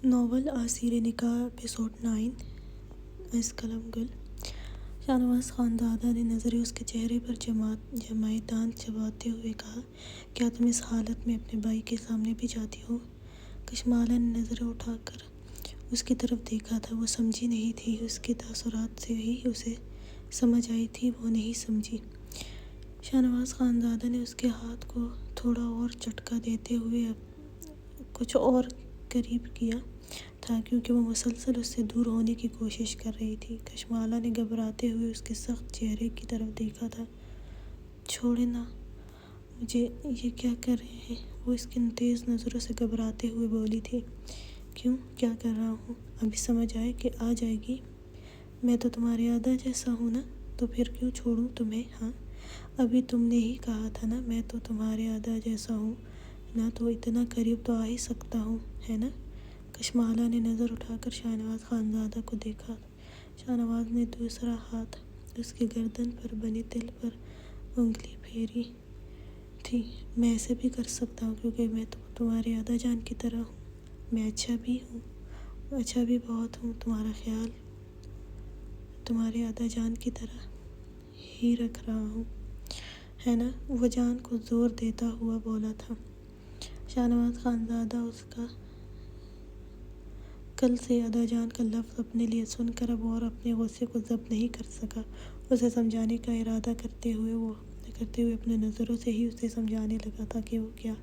Novel آثیر نکاح episode 9 از قلم گل۔ شاہنواز خانزادہ نے نظریں اس کے چہرے پر جمائے دانت چباتے ہوئے کہا، کیا تم اس حالت میں اپنے بھائی کے سامنے بھی جاتی ہو؟ کشمالہ نے نظریں اٹھا کر اس کی طرف دیکھا تھا۔ وہ سمجھی نہیں تھی، اس کے تاثرات سے ہی اسے سمجھ آئی تھی، وہ نہیں سمجھی۔ شاہنواز خانزادہ نے اس کے ہاتھ کو تھوڑا اور جھٹکا دیتے ہوئے کچھ اور قریب کیا تھا، کیونکہ وہ مسلسل اس سے دور ہونے کی کوشش کر رہی تھی۔ کشمالہ نے گھبراتے ہوئے اس کے سخت چہرے کی طرف دیکھا تھا۔ چھوڑیں نا مجھے، یہ کیا کر رہے ہیں؟ وہ اس کی تیز نظروں سے گھبراتے ہوئے بولی تھی۔ کیوں؟ کیا کر رہا ہوں؟ ابھی سمجھ آ جائے گی۔ میں تو تمہارے آدا جیسا ہوں نا، تو پھر کیوں چھوڑوں تمہیں؟ ہاں، ابھی تم نے ہی کہا تھا نا، میں تو تمہارے آدا جیسا ہوں نا، تو اتنا قریب تو آ ہی سکتا ہوں، ہے نا؟ کشمالہ نے نظر اٹھا کر شاہنواز خانزادہ کو دیکھا۔ شاہنواز نے دوسرا ہاتھ اس کی گردن پر بنے تل پر انگلی پھیری تھی۔ میں ایسے بھی کر سکتا ہوں، کیونکہ میں تو تمہارے آدا جان کی طرح ہوں۔ میں اچھا بھی بہت ہوں، تمہارا خیال تمہارے آدا جان کی طرح ہی رکھ رہا ہوں، ہے نا؟ وہ جان کو زور دیتا ہوا بولا تھا۔ شاہنواز خانزادہ اس کا کل سے آدا جان کا لفظ اپنے لیے سن کر اب اور اپنے غصے کو ضبط نہیں کر سکا۔ اسے سمجھانے کا ارادہ کرتے ہوئے اپنے نظروں سے ہی اسے سمجھانے لگا تھا کہ وہ کیا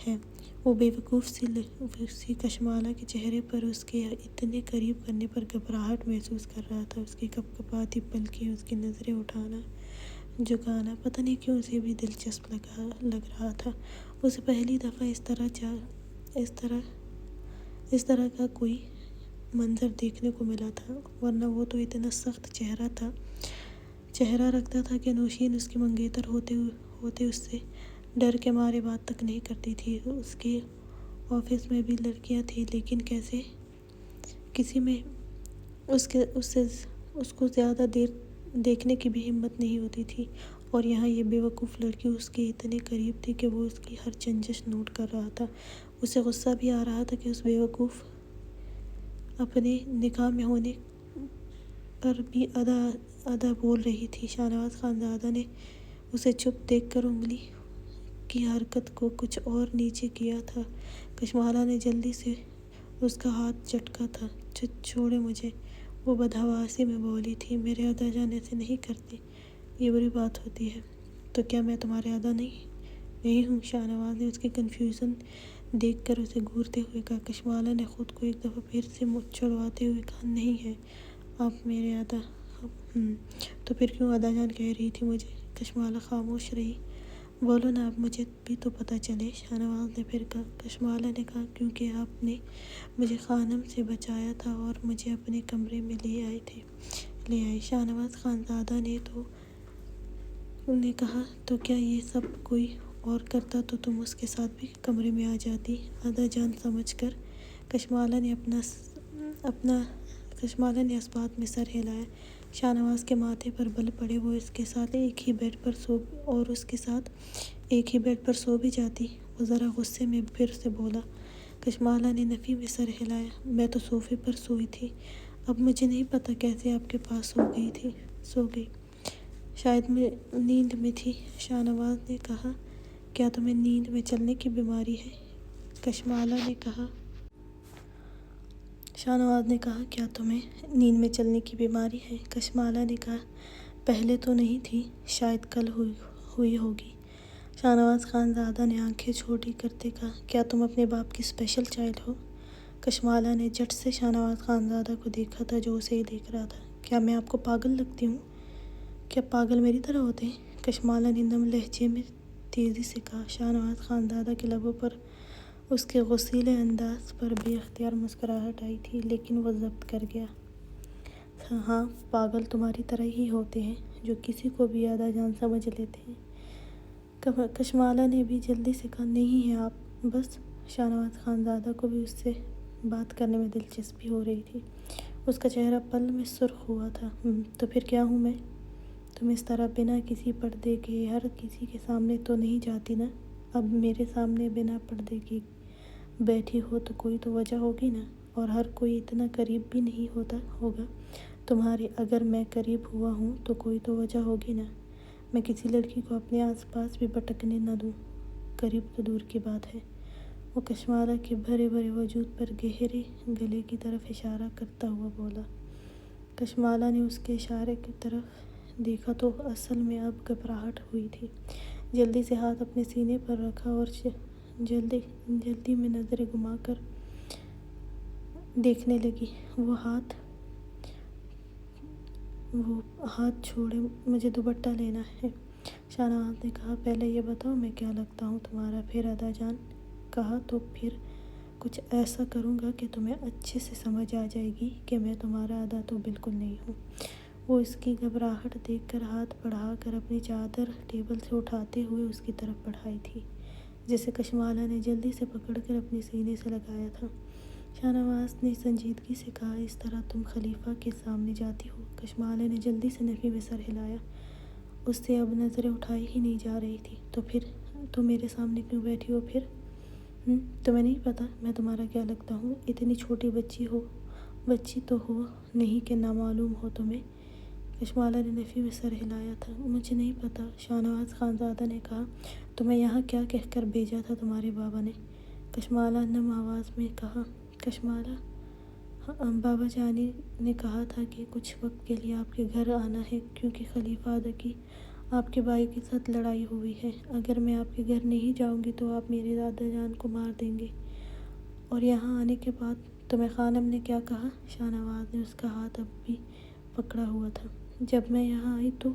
ہے۔ وہ بے وقوف سی کشمالہ کے چہرے پر اس کے اتنے قریب کرنے پر گھبراہٹ محسوس کر رہا تھا۔ اس کی کپکپاتی پلکیں، اس کی نظریں اٹھانا جھکانا، پتہ نہیں کیوں اسے بھی دلچسپ لگ رہا تھا۔ اسے پہلی دفعہ اس طرح کا کوئی منظر دیکھنے کو ملا تھا، ورنہ وہ تو اتنا سخت چہرہ رکھتا تھا کہ نوشین اس کی منگیتر ہوتے اس سے ڈر کے مارے بات تک نہیں کرتی تھی۔ اس کے آفس میں بھی لڑکیاں تھیں، لیکن کسی میں اس کو زیادہ دیر دیکھنے کی بھی ہمت نہیں ہوتی تھی، اور یہاں یہ بے وقوف لڑکی اس کے اتنے قریب تھی کہ وہ اس کی ہر چنجش نوٹ کر رہا تھا۔ اسے غصہ بھی آ رہا تھا کہ اس بے وقوف اپنے نکاح میں ہونے پر بھی آدھا بول رہی تھی۔ شاہنواز خانزادہ نے اسے چپ دیکھ کر انگلی کی حرکت کو کچھ اور نیچے کیا تھا۔ کشمالہ نے جلدی سے اس کا ہاتھ جھٹکا تھا۔ چھوڑیں مجھے، وہ بدحواسی میں بولی تھی۔ میرے آدا جان ایسے نہیں کرتے، یہ بری بات ہوتی ہے۔ تو کیا میں تمہارے آدا نہیں ہوں؟ شاہنواز نے اس کی کنفیوژن دیکھ کر اسے گھورتے ہوئے کہا۔ کشمالہ نے خود کو ایک دفعہ پھر سے چھڑواتے ہوئے کہا، نہیں ہے آپ میرے آدا۔ تو پھر کیوں آدا جان کہہ رہی تھی مجھے؟ کشمالہ خاموش رہی۔ بولو نا، اب مجھے بھی تو پتہ چلے، شاہنواز نے پھر کہا۔ کشمالہ نے کہا، کیونکہ آپ نے مجھے خانم سے بچایا تھا اور مجھے اپنے کمرے میں لے آئے۔ شاہنواز خانزادہ نے کہا، تو کیا یہ سب کوئی اور کرتا تو تم اس کے ساتھ بھی کمرے میں آ جاتی، آدا جان سمجھ کر؟ کشمالہ نے اس بات میں سر ہلایا۔ شاہنواز کے ماتھے پر بل پڑے۔ وہ اس کے ساتھ ایک ہی بیڈ پر سو بھی جاتی۔ وہ ذرا غصے میں پھر سے بولا۔ کشمالہ نے نفی میں سر ہلایا۔ میں تو صوفے پر سوئی تھی، اب مجھے نہیں پتہ کیسے آپ کے پاس سو گئی۔ شاید میں نیند میں تھی۔ شاہنواز نے کہا، کیا تمہیں نیند میں چلنے کی بیماری ہے؟ شاہنواز نے کہا، کیا تمہیں نیند میں چلنے کی بیماری ہے؟ کشمالہ نے کہا، پہلے تو نہیں تھی، شاید کل ہوئی ہوگی۔ شاہنواز خانزادہ نے آنکھیں چھوٹی کرتے کہا، کیا تم اپنے باپ کی اسپیشل چائلڈ ہو؟ کشمالہ نے جھٹ سے شاہنواز خانزادہ کو دیکھا تھا، جو اسے ہی دیکھ رہا تھا۔ کیا میں آپ کو پاگل لگتی ہوں؟ کیا پاگل میری طرح ہوتے ہیں؟ کشمالہ نے نم لہجے میں تیزی سے کہا۔ شاہنواز خانزادہ کے لبوں پر اس کے غصیلے انداز پر بے اختیار مسکراہٹ آئی تھی، لیکن وہ ضبط کر گیا تھا۔ ہاں، پاگل تمہاری طرح ہی ہوتے ہیں، جو کسی کو بھی آدا جان سمجھ لیتے ہیں۔ کشمالہ نے بھی جلدی سے کہا، نہیں ہیں آپ بس۔ شاہنواز خانزادہ کو بھی اس سے بات کرنے میں دلچسپی ہو رہی تھی۔ اس کا چہرہ پل میں سرخ ہوا تھا۔ تو پھر کیا ہوں میں؟ تم اس طرح بنا کسی پردے کے ہر کسی کے سامنے تو نہیں جاتی نا؟ اب میرے سامنے بنا پردے کے بیٹھی ہو تو کوئی تو وجہ ہوگی نا، اور ہر کوئی اتنا قریب بھی نہیں ہوتا ہوگا تمہارے۔ اگر میں قریب ہوا ہوں تو کوئی تو وجہ ہوگی نا، میں کسی لڑکی کو اپنے آس پاس بھی بھٹکنے نہ دوں۔ قریب تو دور کی بات ہے۔ وہ کشمالہ کے بھرے بھرے وجود پر گہرے گلے کی طرف اشارہ کرتا ہوا بولا۔ کشمالہ نے اس کے اشارے کی طرف دیکھا تو اصل میں اب گھبراہٹ ہوئی تھی۔ جلدی سے ہاتھ اپنے سینے پر رکھا اور جلدی میں نظریں گھما کر دیکھنے لگی۔ وہ ہاتھ چھوڑے، مجھے دوپٹہ لینا ہے۔ شاہنواز نے کہا، پہلے یہ بتاؤ میں کیا لگتا ہوں تمہارا؟ پھر ادا جان کہا، تو پھر کچھ ایسا کروں گا کہ تمہیں اچھے سے سمجھ آ جائے گی کہ میں تمہارا ادا تو بالکل نہیں ہوں۔ وہ اس کی گھبراہٹ دیکھ کر ہاتھ بڑھا کر اپنی چادر ٹیبل سے اٹھاتے ہوئے اس کی طرف بڑھائی تھی، جسے کشمالہ نے جلدی سے پکڑ کر اپنے سینے سے لگایا تھا۔ شاہنواز نے سنجیدگی سے کہا، اس طرح تم خلیفہ کے سامنے جاتی ہو؟ کشمالہ نے جلدی سے نفی میں سر ہلایا۔ اس سے اب نظریں اٹھائی ہی نہیں جا رہی تھی۔ تو پھر تم میرے سامنے کیوں بیٹھی ہو پھر؟ تمہیں نہیں پتہ میں تمہارا کیا لگتا ہوں؟ اتنی چھوٹی بچی تو ہو نہیں کہ نامعلوم ہو تمہیں؟ کشمالہ نے نفی میں سر ہلایا تھا۔ مجھے نہیں پتہ، شاہنواز خانزادہ نے کہا۔ تمہیں یہاں کیا کہہ کر بھیجا تھا تمہارے بابا نے؟ کشمالہ نم آواز میں کہا۔ کشمالہ، بابا جانی نے کہا تھا کہ کچھ وقت کے لیے آپ کے گھر آنا ہے، کیونکہ خلیفہ آدھا کی آپ کے بھائی کے ساتھ لڑائی ہوئی ہے۔ اگر میں آپ کے گھر نہیں جاؤں گی تو آپ میری دادا جان کو مار دیں گے۔ اور یہاں آنے کے بعد تمہیں خانم نے کیا کہا؟ شاہنواز نے اس کا ہاتھ اب بھی پکڑا ہوا تھا۔ جب میں یہاں آئی تو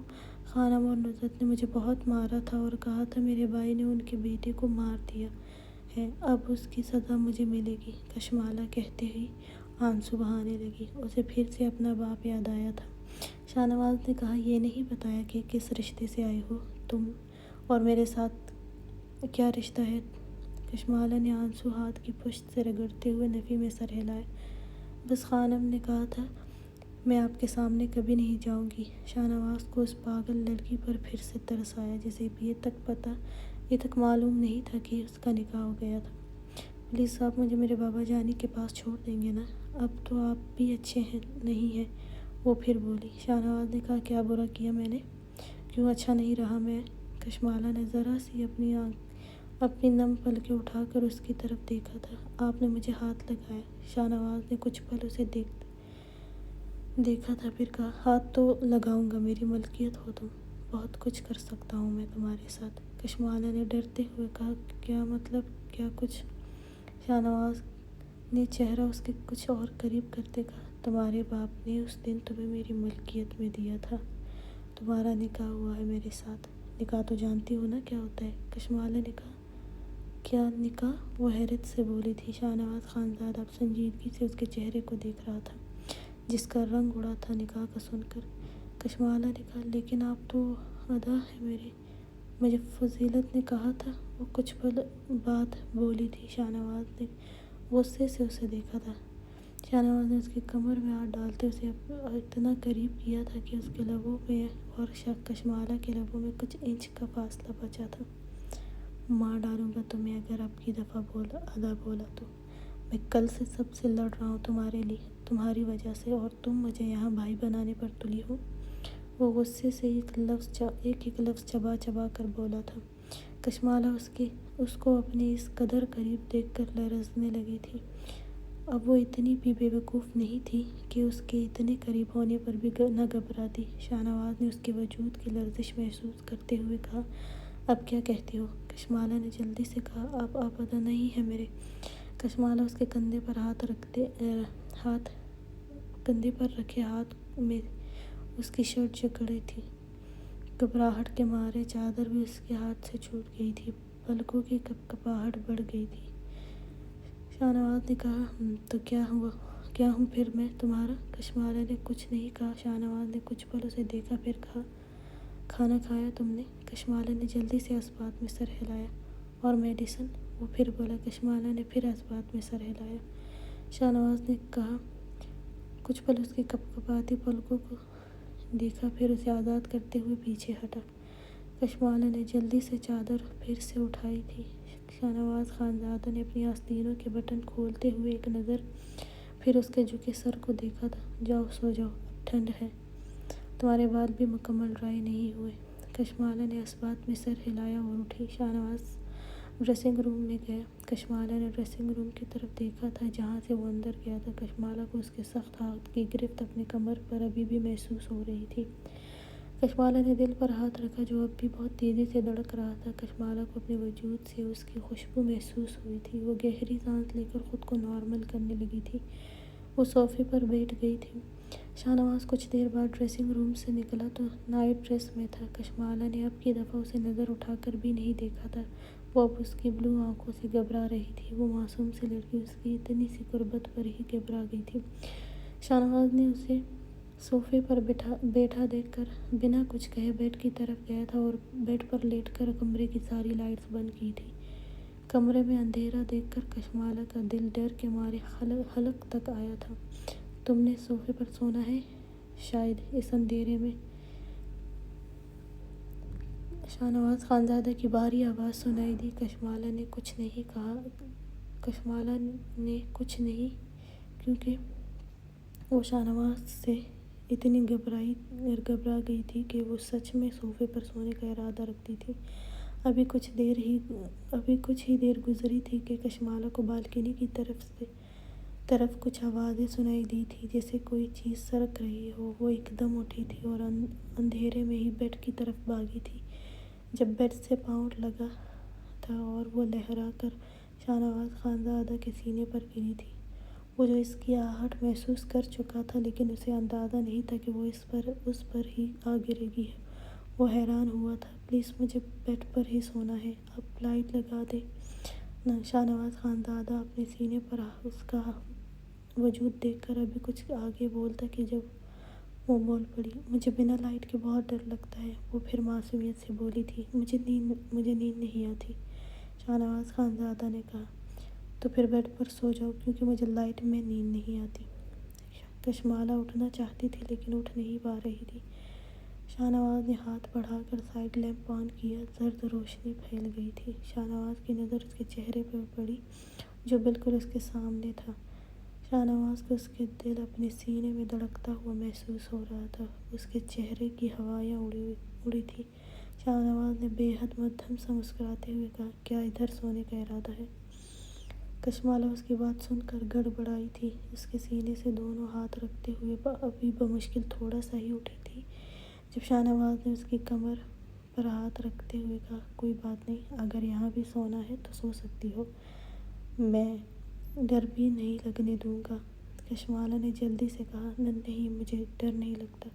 خانم اور نصرت نے مجھے بہت مارا تھا اور کہا تھا میرے بھائی نے ان کے بیٹے کو مار دیا ہے، اب اس کی سزا مجھے ملے گی، کشمالہ کہتے ہی آنسو بہانے لگی۔ اسے پھر سے اپنا باپ یاد آیا تھا۔ شاہنواز نے کہا، یہ نہیں بتایا کہ کس رشتے سے آئے ہو تم، اور میرے ساتھ کیا رشتہ ہے؟ کشمالہ نے آنسو ہاتھ کی پشت سے رگڑتے ہوئے نفی میں سر ہلایا۔ بس خانم نے کہا تھا میں آپ کے سامنے کبھی نہیں جاؤں گی۔ شاہنواز کو اس پاگل لڑکی پر پھر سے ترس آیا، جسے یہ تک معلوم نہیں تھا کہ اس کا نکاح ہو گیا تھا۔ پلیز آپ مجھے میرے بابا جانی کے پاس چھوڑ دیں گے نا؟ اب تو آپ بھی اچھے نہیں ہیں، وہ پھر بولی۔ شاہنواز نے کہا، کیا برا کیا میں نے؟ کیوں اچھا نہیں رہا میں؟ کشمالہ نے ذرا سی اپنی نم پلکیں اٹھا کر اس کی طرف دیکھا تھا۔ آپ نے مجھے ہاتھ لگایا۔ شاہنواز نے کچھ پل اسے دیکھا تھا، پھر کہا، ہاتھ تو لگاؤں گا، میری ملکیت ہو تم، بہت کچھ کر سکتا ہوں میں تمہارے ساتھ۔ کشمالہ نے ڈرتے ہوئے کہا، کیا مطلب کیا کچھ؟ شاہنواز نے چہرہ اس کے کچھ اور قریب کرتے کہا، تمہارے باپ نے اس دن تمہیں میری ملکیت میں دیا تھا، تمہارا نکاح ہوا ہے میرے ساتھ۔ نکاح تو جانتی ہو نا کیا ہوتا ہے؟ کشمالہ نے کہا، کیا نکاح؟ وہ حیرت سے بولی تھی۔ شاہنواز خانزادہ اب سنجیدگی سے اس کے چہرے کو دیکھ رہا تھا، جس کا رنگ اڑا تھا نکاح کا سن کر۔ کشمالہ نے کہا، لیکن آپ تو ادا ہیں میرے، مجھے فضیلت نے کہا تھا۔ وہ کچھ پل بعد بولی تھی۔ شاہنواز نے غصے سے اسے دیکھا تھا۔ شاہنواز نے اس کی کمر میں ہاتھ ڈالتے اسے اتنا قریب کیا تھا کہ اس کے لبوں میں اور کشمالہ کے لبوں میں کچھ انچ کا فاصلہ بچا تھا۔ مار ڈالوں گا تمہیں اگر اب کی دفعہ ادا بولا تو۔ میں کل سے سب سے لڑ رہا ہوں تمہاری وجہ سے، اور تم مجھے یہاں بھائی بنانے پر تلی ہو۔ وہ غصے سے ایک لفظ چبا چبا کر بولا تھا۔ کشمالہ اس کو اپنے اس قدر قریب دیکھ کر لرزنے لگی تھی۔ اب وہ اتنی بھی بے وقوف نہیں تھی کہ اس کے اتنے قریب ہونے پر بھی نہ گھبراتی۔ شاہنواز نے اس کے وجود کی لرزش محسوس کرتے ہوئے کہا، اب کیا کہتی ہو؟ کشمالہ نے جلدی سے کہا، اب آپ ادا نہیں ہیں میرے۔ کشمالہ اس کے کندھے پر رکھے ہاتھ میں اس کی شرٹ جکڑی تھی۔ گھبراہٹ کے مارے چادر بھی اس کے ہاتھ سے چھوٹ گئی تھی، پلکوں کی کپکپاہٹ بڑھ گئی تھی۔ شاہنواز نے کہا، تو کیا ہوں پھر میں تمہارا؟ کشمالہ نے کچھ نہیں کہا۔ شاہنواز نے کچھ پل اسے دیکھا، پھر کہا، کھانا کھایا تم نے؟ کشمالہ نے جلدی سے اس بات میں سر ہلایا۔ اور میڈیسن؟ وہ پھر بولا۔ کشمالہ نے پھر اس بات میں سر ہلایا۔ شاہنواز نے کہا، کچھ پل اس کی کپکپاتی پلکوں کو دیکھا، پھر اسے آزاد کرتے ہوئے پیچھے ہٹا۔ کشمالہ نے جلدی سے چادر پھر سے اٹھائی تھی۔ شاہنواز خانزادہ نے اپنی آستینوں کے بٹن کھولتے ہوئے ایک نظر پھر اس کے جھکے سر کو دیکھا تھا۔ جاؤ سو جاؤ، اب ٹھنڈ ہے، تمہارے بال بھی مکمل ڈرائی نہیں ہوئے۔ کشمالہ نے اس بات میں سر ہلایا اور اٹھی۔ شاہنواز ڈریسنگ روم میں گیا۔ کشمالہ نے ڈریسنگ روم کی طرف دیکھا تھا جہاں سے وہ اندر گیا تھا۔ کشمالہ کو اس کے سخت ہاتھ کی گرفت اپنی کمر پر ابھی بھی محسوس ہو رہی تھی۔ کشمالہ نے دل پر ہاتھ رکھا جو اب بھی بہت تیزی سے دھڑک رہا تھا۔ کشمالہ کو اپنے وجود سے اس کی خوشبو محسوس ہوئی تھی۔ وہ گہری سانس لے کر خود کو نارمل کرنے لگی تھی۔ وہ صوفے پر بیٹھ گئی تھی۔ شاہنواز کچھ دیر بعد ڈریسنگ روم سے نکلا تو نائٹ ڈریس میں تھا۔ کشمالہ نے اب کی دفعہ اسے نظر اٹھا کر بھی نہیں دیکھا تھا۔ وہ اب اس کی بلو آنکھوں سے گھبرا رہی تھی۔ وہ معصوم سی لڑکی اس کی اتنی سی قربت پر ہی گھبرا گئی تھی۔ شاہنواز نے اسے صوفے پر بیٹھا دیکھ کر بنا کچھ کہے بیڈ کی طرف گیا تھا اور بیڈ پر لیٹ کر کمرے کی ساری لائٹس بند کی تھی۔ کمرے میں اندھیرا دیکھ کر کشمالہ کا دل ڈر کے مارے حلق تک آیا تھا۔ تم نے صوفے پر سونا ہے؟ شاید اس اندھیرے میں؟ شاہنواز خانزادہ کی بھاری آواز سنائی دی۔ کشمالہ نے کچھ نہیں کہا۔ کشمالہ نے کچھ نہیں کیونکہ وہ شاہنواز سے اتنی گھبرا گئی تھی کہ وہ سچ میں صوفے پر سونے کا ارادہ رکھتی تھی۔ ابھی کچھ ہی دیر گزری تھی کہ کشمالہ کو بالکنی کی طرف کچھ آوازیں سنائی دی تھیں جیسے کوئی چیز سرک رہی ہو۔ وہ ایک دم اٹھی تھی اور اندھیرے میں ہی بیڈ کی طرف بھاگی تھی۔ جب بیڈ سے پاؤں لگا تھا اور وہ لہرا کر شاہنواز خانزادہ کے سینے پر گری تھی۔ وہ جو اس کی آہٹ محسوس کر چکا تھا لیکن اسے اندازہ نہیں تھا کہ وہ اس پر ہی آ گرے گی۔ وہ حیران ہوا تھا۔ پلیز مجھے بیڈ پر ہی سونا ہے، آپ لائٹ لگا دیں نا۔ شاہنواز خانزادہ اپنے سینے پر اس کا وجود دیکھ کر ابھی کچھ آگے بولتا کہ جب وہ بول پڑی، مجھے بنا لائٹ کے بہت ڈر لگتا ہے۔ وہ پھر معصومیت سے بولی تھی، مجھے نیند نہیں آتی۔ شاہنواز خانزادہ نے کہا، تو پھر بیڈ پر سو جاؤ کیونکہ مجھے لائٹ میں نیند نہیں آتی۔ کشمالہ اٹھنا چاہتی تھی لیکن اٹھ نہیں پا رہی تھی۔ شاہنواز نے ہاتھ بڑھا کر سائیڈ لیمپ آن کیا۔ زرد روشنی پھیل گئی تھی۔ شاہنواز کی نظر اس کے چہرے پر پڑی جو بالکل اس کے سامنے تھا۔ شاہنواز کو اس کے دل اپنے سینے میں دھڑکتا ہوا محسوس ہو رہا تھا۔ اس کے چہرے کی ہوائیاں اڑی تھیں۔ شاہنواز نے بے حد مدھم سا مسکراتے ہوئے کہا، کیا ادھر سونے کا ارادہ ہے؟ کشمالہ اس کی بات سن کر گڑبڑائی تھی۔ اس کے سینے سے دونوں ہاتھ رکھتے ہوئے ابھی بمشکل تھوڑا سا ہی اٹھی تھی جب شاہنواز نے اس کی کمر پر ہاتھ رکھتے ہوئے کہا، کوئی بات نہیں، اگر یہاں بھی سونا ہے تو سو سکتی ہو، میں ڈر بھی نہیں لگنے دوں گا۔ کشمالہ نے جلدی سے کہا، نہیں مجھے ڈر نہیں لگتا۔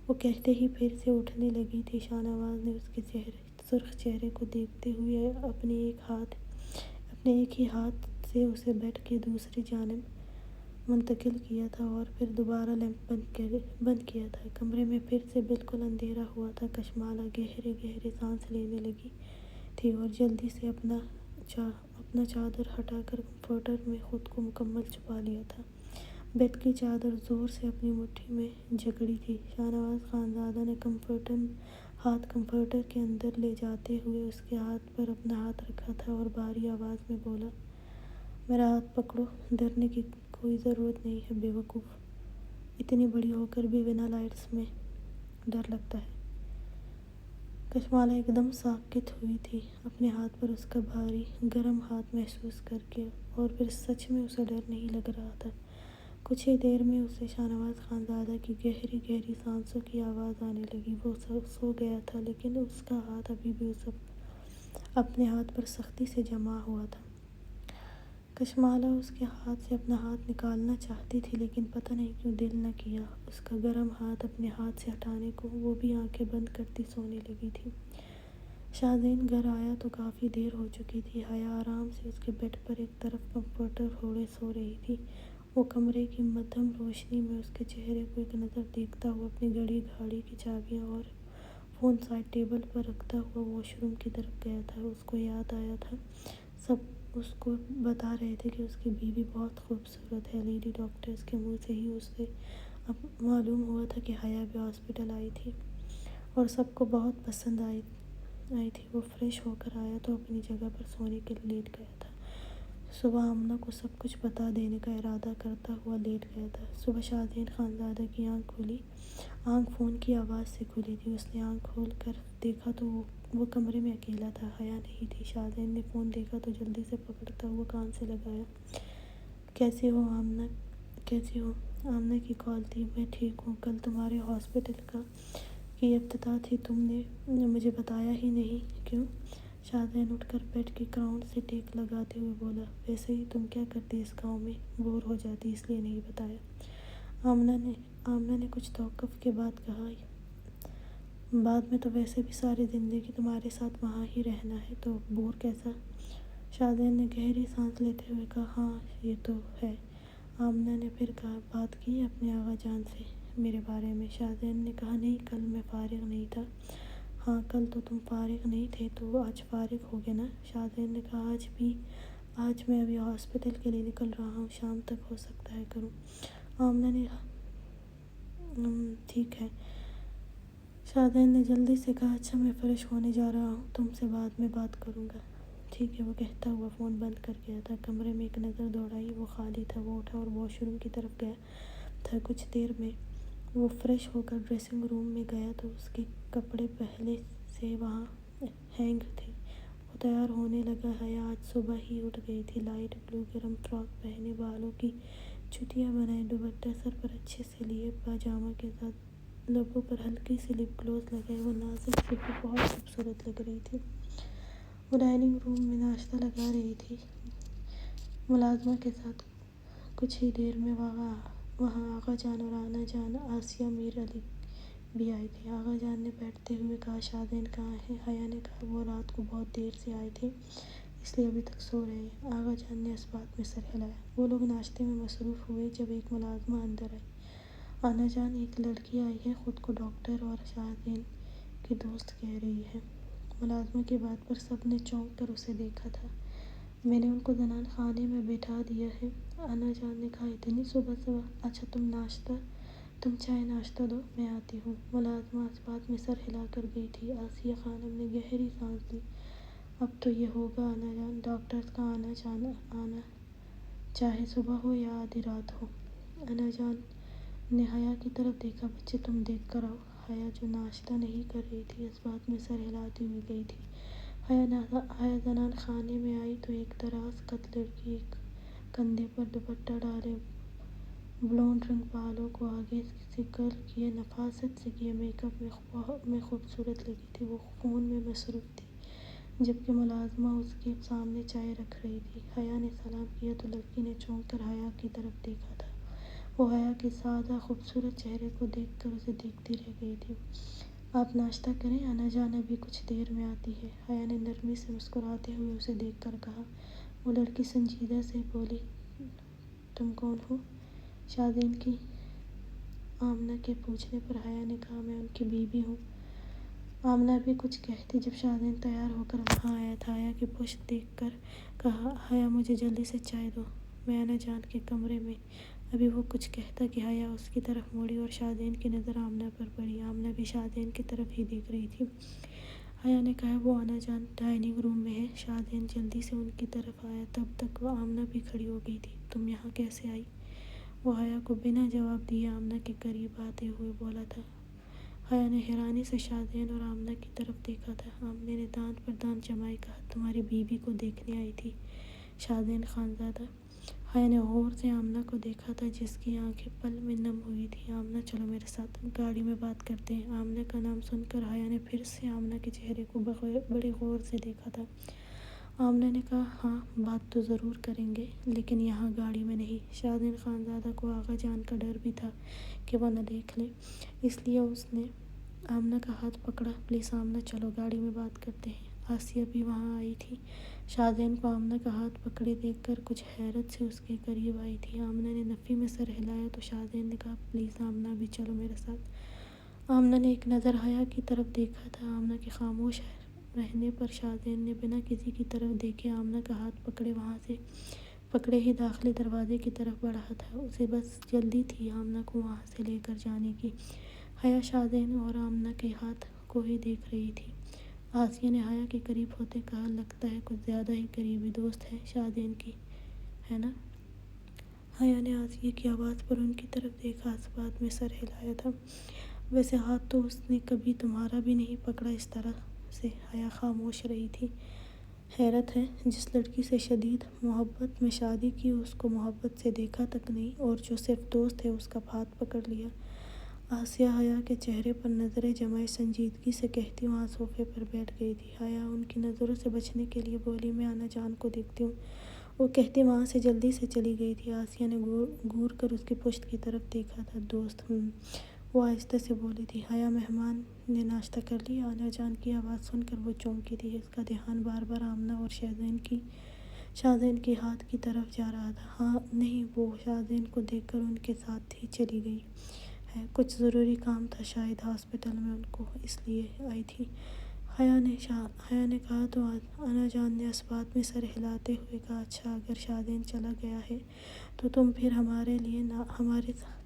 وہ کہتے ہی پھر سے اٹھنے لگی تھی۔ شاہنواز نے اس کے سرخ چہرے کو دیکھتے ہوئے اپنے ایک ہی ہاتھ سے اسے بیڈ کی دوسری جانب منتقل کیا تھا اور پھر دوبارہ لیمپ بند کیا تھا۔ کمرے میں پھر سے بالکل اندھیرا ہوا تھا۔ کشمالہ گہرے سانس لینے لگی تھی اور جلدی سے اپنا چادر ہٹا کر کمفرٹر میں خود کو مکمل چھپا لیا تھا۔ بیڈ کی چادر زور سے اپنی مٹھی میں جکڑی تھی۔ شاہنواز خانزادہ نے ہاتھ کمفرٹر کے اندر لے جاتے ہوئے اس کے ہاتھ پر اپنا ہاتھ رکھا تھا اور بھاری آواز میں بولا، میرا ہاتھ پکڑو، ڈرنے کی کوئی ضرورت نہیں ہے بے وقوف، اتنی بڑی ہو کر بھی بنا لائٹس میں ڈر لگتا ہے۔ کشمالہ ایک دم ساکت ہوئی تھی، اپنے ہاتھ پر اس کا بھاری گرم ہاتھ محسوس کر کے، اور پھر سچ میں اسے ڈر نہیں لگ رہا تھا۔ کچھ ہی دیر میں اسے شاہنواز خانزادہ کی گہری سانسوں کی آواز آنے لگی۔ وہ سو گیا تھا لیکن اس کا ہاتھ ابھی بھی اپنے ہاتھ پر سختی سے جما ہوا تھا۔ کشمالہ اس کے ہاتھ سے اپنا ہاتھ نکالنا چاہتی تھی لیکن پتہ نہیں کیوں دل نہ کیا اس کا گرم ہاتھ اپنے ہاتھ سے ہٹانے کو۔ وہ بھی آنکھیں بند کرتی سونے لگی تھی۔ شاہزین گھر آیا تو کافی دیر ہو چکی تھی۔ حیا آرام سے اس کے بیڈ پر ایک طرف کمفرٹر اوڑھے سو رہی تھی۔ وہ کمرے کی مدھم روشنی میں اس کے چہرے کو ایک نظر دیکھتا ہوا اپنی گاڑی کی چابیاں اور فون سائڈ ٹیبل پر رکھتا ہوا واش روم کی طرف گیا تھا۔ اس کو یاد آیا تھا سب اس کو بتا رہے تھے کہ اس کی بیوی بہت خوبصورت ہے۔ لیڈی ڈاکٹرز کے منہ سے ہی اسے معلوم ہوا تھا کہ حیا بھی ہاسپٹل آئی تھی اور سب کو بہت پسند آئی آئی تھی۔ وہ فریش ہو کر آیا تو اپنی جگہ پر سونے کے لیے لیٹ گیا تھا۔ صبح آمنہ کو سب کچھ بتا دینے کا ارادہ کرتا ہوا لیٹ گیا تھا۔ صبح شادین خانزادہ کی آنکھ فون کی آواز سے کھلی تھی۔ اس نے آنکھ کھول کر دیکھا تو وہ کمرے میں اکیلا تھا، حیا نہیں تھی۔ شادین نے فون دیکھا تو جلدی سے پکڑتا ہوا کان سے لگایا۔ کیسی ہو آمنہ؟ کیسی ہو؟ آمنہ کی کال تھی۔ میں ٹھیک ہوں۔ کل تمہارے ہاسپٹل کی افتتاح تھی، تم نے مجھے بتایا ہی نہیں، کیوں؟ شادین اٹھ کر بیڈ کے گراؤنڈ سے ٹیک لگاتے ہوئے بولا، ویسے ہی تم کیا کرتی اس گاؤں میں، بور ہو جاتی، اس لیے نہیں بتایا۔ آمنہ نے کچھ توقف کے بعد کہا، بعد میں تو ویسے بھی ساری زندگی تمہارے ساتھ وہاں ہی رہنا ہے، تو بور کیسا؟ شادین نے گہری سانس لیتے ہوئے کہا، ہاں یہ تو ہے۔ آمنہ نے پھر کہا، بات کی اپنے آغا جان سے میرے بارے میں؟ شادین نے کہا، نہیں، کل میں فارغ نہیں تھا۔ ہاں کل تو تم فارغ نہیں تھے، تو آج فارغ ہوگے نا؟ شادین نے کہا، آج میں ابھی ہاسپٹل کے لیے نکل رہا ہوں، شام تک ہو سکتا ہے کروں۔ آمنہ نے ٹھیک ہے۔ شادین نے جلدی سے کہا، اچھا میں فریش ہونے جا رہا ہوں، تم سے بعد میں بات کروں گا۔ ٹھیک ہے، وہ کہتا ہوا فون بند کر گیا تھا۔ کمرے میں ایک نظر دوڑائی، وہ خالی تھا۔ وہ اٹھا اور واش روم کی طرف گیا تھا۔ کچھ دیر میں وہ فریش ہو کر ڈریسنگ روم میں گیا تو اس کے کپڑے پہلے سے وہاں ہینگ تھے۔ وہ تیار ہونے لگا۔ حیا آج صبح ہی اٹھ گئی تھی۔ لائٹ بلو گرم فراک پہنے، بالوں کی چھٹیاں بنائے، دوپٹہ سر پر اچھے سے لیے، پاجامہ کے ساتھ لبوں پر ہلکی سی لپ گلوس لگائے، وہ نازک سی بہت خوبصورت لگ رہی تھی۔ وہ ڈائننگ روم میں ناشتہ لگا رہی تھی ملازمہ کے ساتھ۔ کچھ ہی دیر میں وہاں آغا جان اور آنا جان، آسیہ، میر علی بھی آئے تھے۔ آغا جان نے بیٹھتے ہوئے کہا، شادین کہاں ہے؟ حیا نے کہا، وہ رات کو بہت دیر سے آئے تھے، اس لیے ابھی تک سو رہے ہیں۔ آغا جان نے اس بات میں سر ہلایا۔ وہ لوگ ناشتے میں مصروف ہوئے جب ایک ملازمہ اندر آئی۔ آنا جان، ایک لڑکی آئی ہے، خود کو ڈاکٹر اور شادین کی دوست کہہ رہی ہے۔ ملازمہ کی بات پر سب نے چونک کر اسے دیکھا تھا۔ میں نے ان کو زنان خانے میں بٹھا دیا ہے۔ آنا جان نے کہا، اتنی صبح؟ اچھا تم چائے ناشتہ دو، میں آتی ہوں۔ ملازمہ اس بات میں سر ہلا کر گئی تھی۔ آسیہ خانم نے گہری سانس لی۔ اب تو یہ ہوگا آنا جان، ڈاکٹرز کا آنا جانا، چاہے صبح ہو یا آدھی رات ہو۔ آنا جان نے حیا کی طرف دیکھا، بچے تم دیکھ کر آؤ۔ حیا جو ناشتہ نہیں کر رہی تھی، اس بات میں سر ہلاتی ہوئی گئی تھی۔ حیا زنان خانے میں آئی تو ایک دراز قد لڑکی، ایک کندھے پر دوپٹہ ڈالے، بلونڈ رنگ بالوں کو آگے سے کرل کیے، نفاست سے کیے میک اپ میں خوبصورت لگی تھی۔ وہ فون میں مصروف تھی، جبکہ ملازمہ اس کے سامنے چائے رکھ رہی تھی۔ حیا نے سلام کیا تو لڑکی نے چونک کر حیا کی طرف دیکھا تھا۔ وہ حیا کے سادہ خوبصورت چہرے کو دیکھ کر اسے دیکھتی رہ گئی تھی۔ آپ ناشتہ کریں، آنا جان ابھی کچھ دیر میں آتی ہے، حیا نے نرمی سے مسکراتے ہوئے اسے دیکھ کر کہا۔ وہ لڑکی سنجیدہ سے بولی، تم کون ہو؟ شادین کی؟ آمنہ کے پوچھنے پر حیا نے کہا، میں ان کی بیوی ہوں۔ آمنہ بھی کچھ کہتی جب شادین تیار ہو کر وہاں آیا تھا۔ حیا کی پشت دیکھ کر کہا، حیا مجھے جلدی سے چائے دو، میں آنا جان کے کمرے میں۔ ابھی وہ کچھ کہتا کہ حیا اس کی طرف مڑی اور شادین کی نظر آمنہ پر پڑی۔ آمنہ بھی شادین کی طرف ہی دیکھ رہی تھی۔ حیا نے کہا، وہ آنا جان ڈائننگ روم میں ہے۔ شادین جلدی سے ان کی طرف آیا، تب تک وہ آمنہ بھی کھڑی ہو گئی تھی۔ تم یہاں کیسے آئی؟ وہ حیا کو بنا جواب دیے آمنہ کے قریب آتے ہوئے بولا تھا۔ حیا نے حیرانی سے شادین اور آمنہ کی طرف دیکھا تھا۔ آمنہ نے دانت پر دانت جمائے کہا، تمہاری بیوی کو دیکھنے آئی تھی شادین خانزادہ۔ حیا نے غور سے آمنہ کو دیکھا تھا، جس کی آنکھیں پل میں نم ہوئی تھیں۔ آمنہ چلو میرے ساتھ، گاڑی میں بات کرتے ہیں۔ آمنہ کا نام سن کر حیا نے پھر سے آمنہ کے چہرے کو بڑے غور سے دیکھا تھا۔ آمنہ نے کہا، ہاں بات تو ضرور کریں گے، لیکن یہاں گاڑی میں نہیں۔ شادین خانزادہ کو آغا جان کا ڈر بھی تھا کہ وہ نہ دیکھ لیں، اس لیے اس نے آمنہ کا ہاتھ پکڑا، پلیز آمنہ چلو، گاڑی میں بات کرتے ہیں۔ آسیہ بھی وہاں آئی تھی، شادین کو آمنہ کا ہاتھ پکڑے دیکھ کر کچھ حیرت سے اس کے قریب آئی تھی۔ آمنہ نے نفی میں سر ہلایا تو شادین نے کہا، پلیز آمنہ بھی چلو میرے ساتھ۔ آمنہ نے ایک نظر حیا کی طرف دیکھا تھا۔ آمنہ کے خاموش رہنے پر شادین نے بنا کسی کی طرف دیکھے آمنہ کا ہاتھ پکڑے ہی داخلی دروازے کی طرف بڑھا تھا۔ اسے بس جلدی تھی آمنہ کو وہاں سے لے کر جانے کی۔ حیا شادین اور آمنہ کے ہاتھ کو ہی دیکھ رہی تھی۔ آسیہ نے حیا کے قریب ہوتے کہا، لگتا ہے کچھ زیادہ ہی قریبی دوست ہے شادین کی، ہے نا؟ حیا نے آسیہ کی آواز پر ان کی طرف دیکھا، اس بات میں سر ہلایا تھا۔ ویسے ہاتھ تو اس نے کبھی تمہارا بھی نہیں پکڑا اس طرح سے۔ حیا خاموش رہی تھی۔ حیرت ہے، جس لڑکی سے شدید محبت میں شادی کی، اس کو محبت سے دیکھا تک نہیں، اور جو صرف دوست ہے اس کا ہاتھ پکڑ لیا۔ آسیہ حیا کے چہرے پر نظریں جمائے سنجیدگی سے کہتی وہاں صوفے پر بیٹھ گئی تھی۔ حیا ان کی نظروں سے بچنے کے لیے بولی، میں انا جان کو دیکھتی ہوں۔ وہ کہتی وہاں سے جلدی سے چلی گئی تھی۔ آسیہ نے گور کر اس کی پشت کی طرف دیکھا تھا۔ دوست، وہ آہستہ سے بولی تھی۔ حیا، مہمان نے ناشتہ کر لیا؟ انا جان کی آواز سن کر وہ چونکی تھی۔ اس کا دھیان بار بار آمنہ اور شاہزین کے ہاتھ کی طرف جا رہا تھا۔ ہاں، نہیں، وہ شاہزین کو دیکھ کر ان کے ساتھ ہی چلی گئی ہے۔ کچھ ضروری کام تھا شاید ہاسپٹل میں ان کو، اس لیے آئی تھی۔ حیا نے کہا تو انا جان نے اس بات میں سر ہلاتے ہوئے کہا، اچھا، اگر شاہزین چلا گیا ہے تو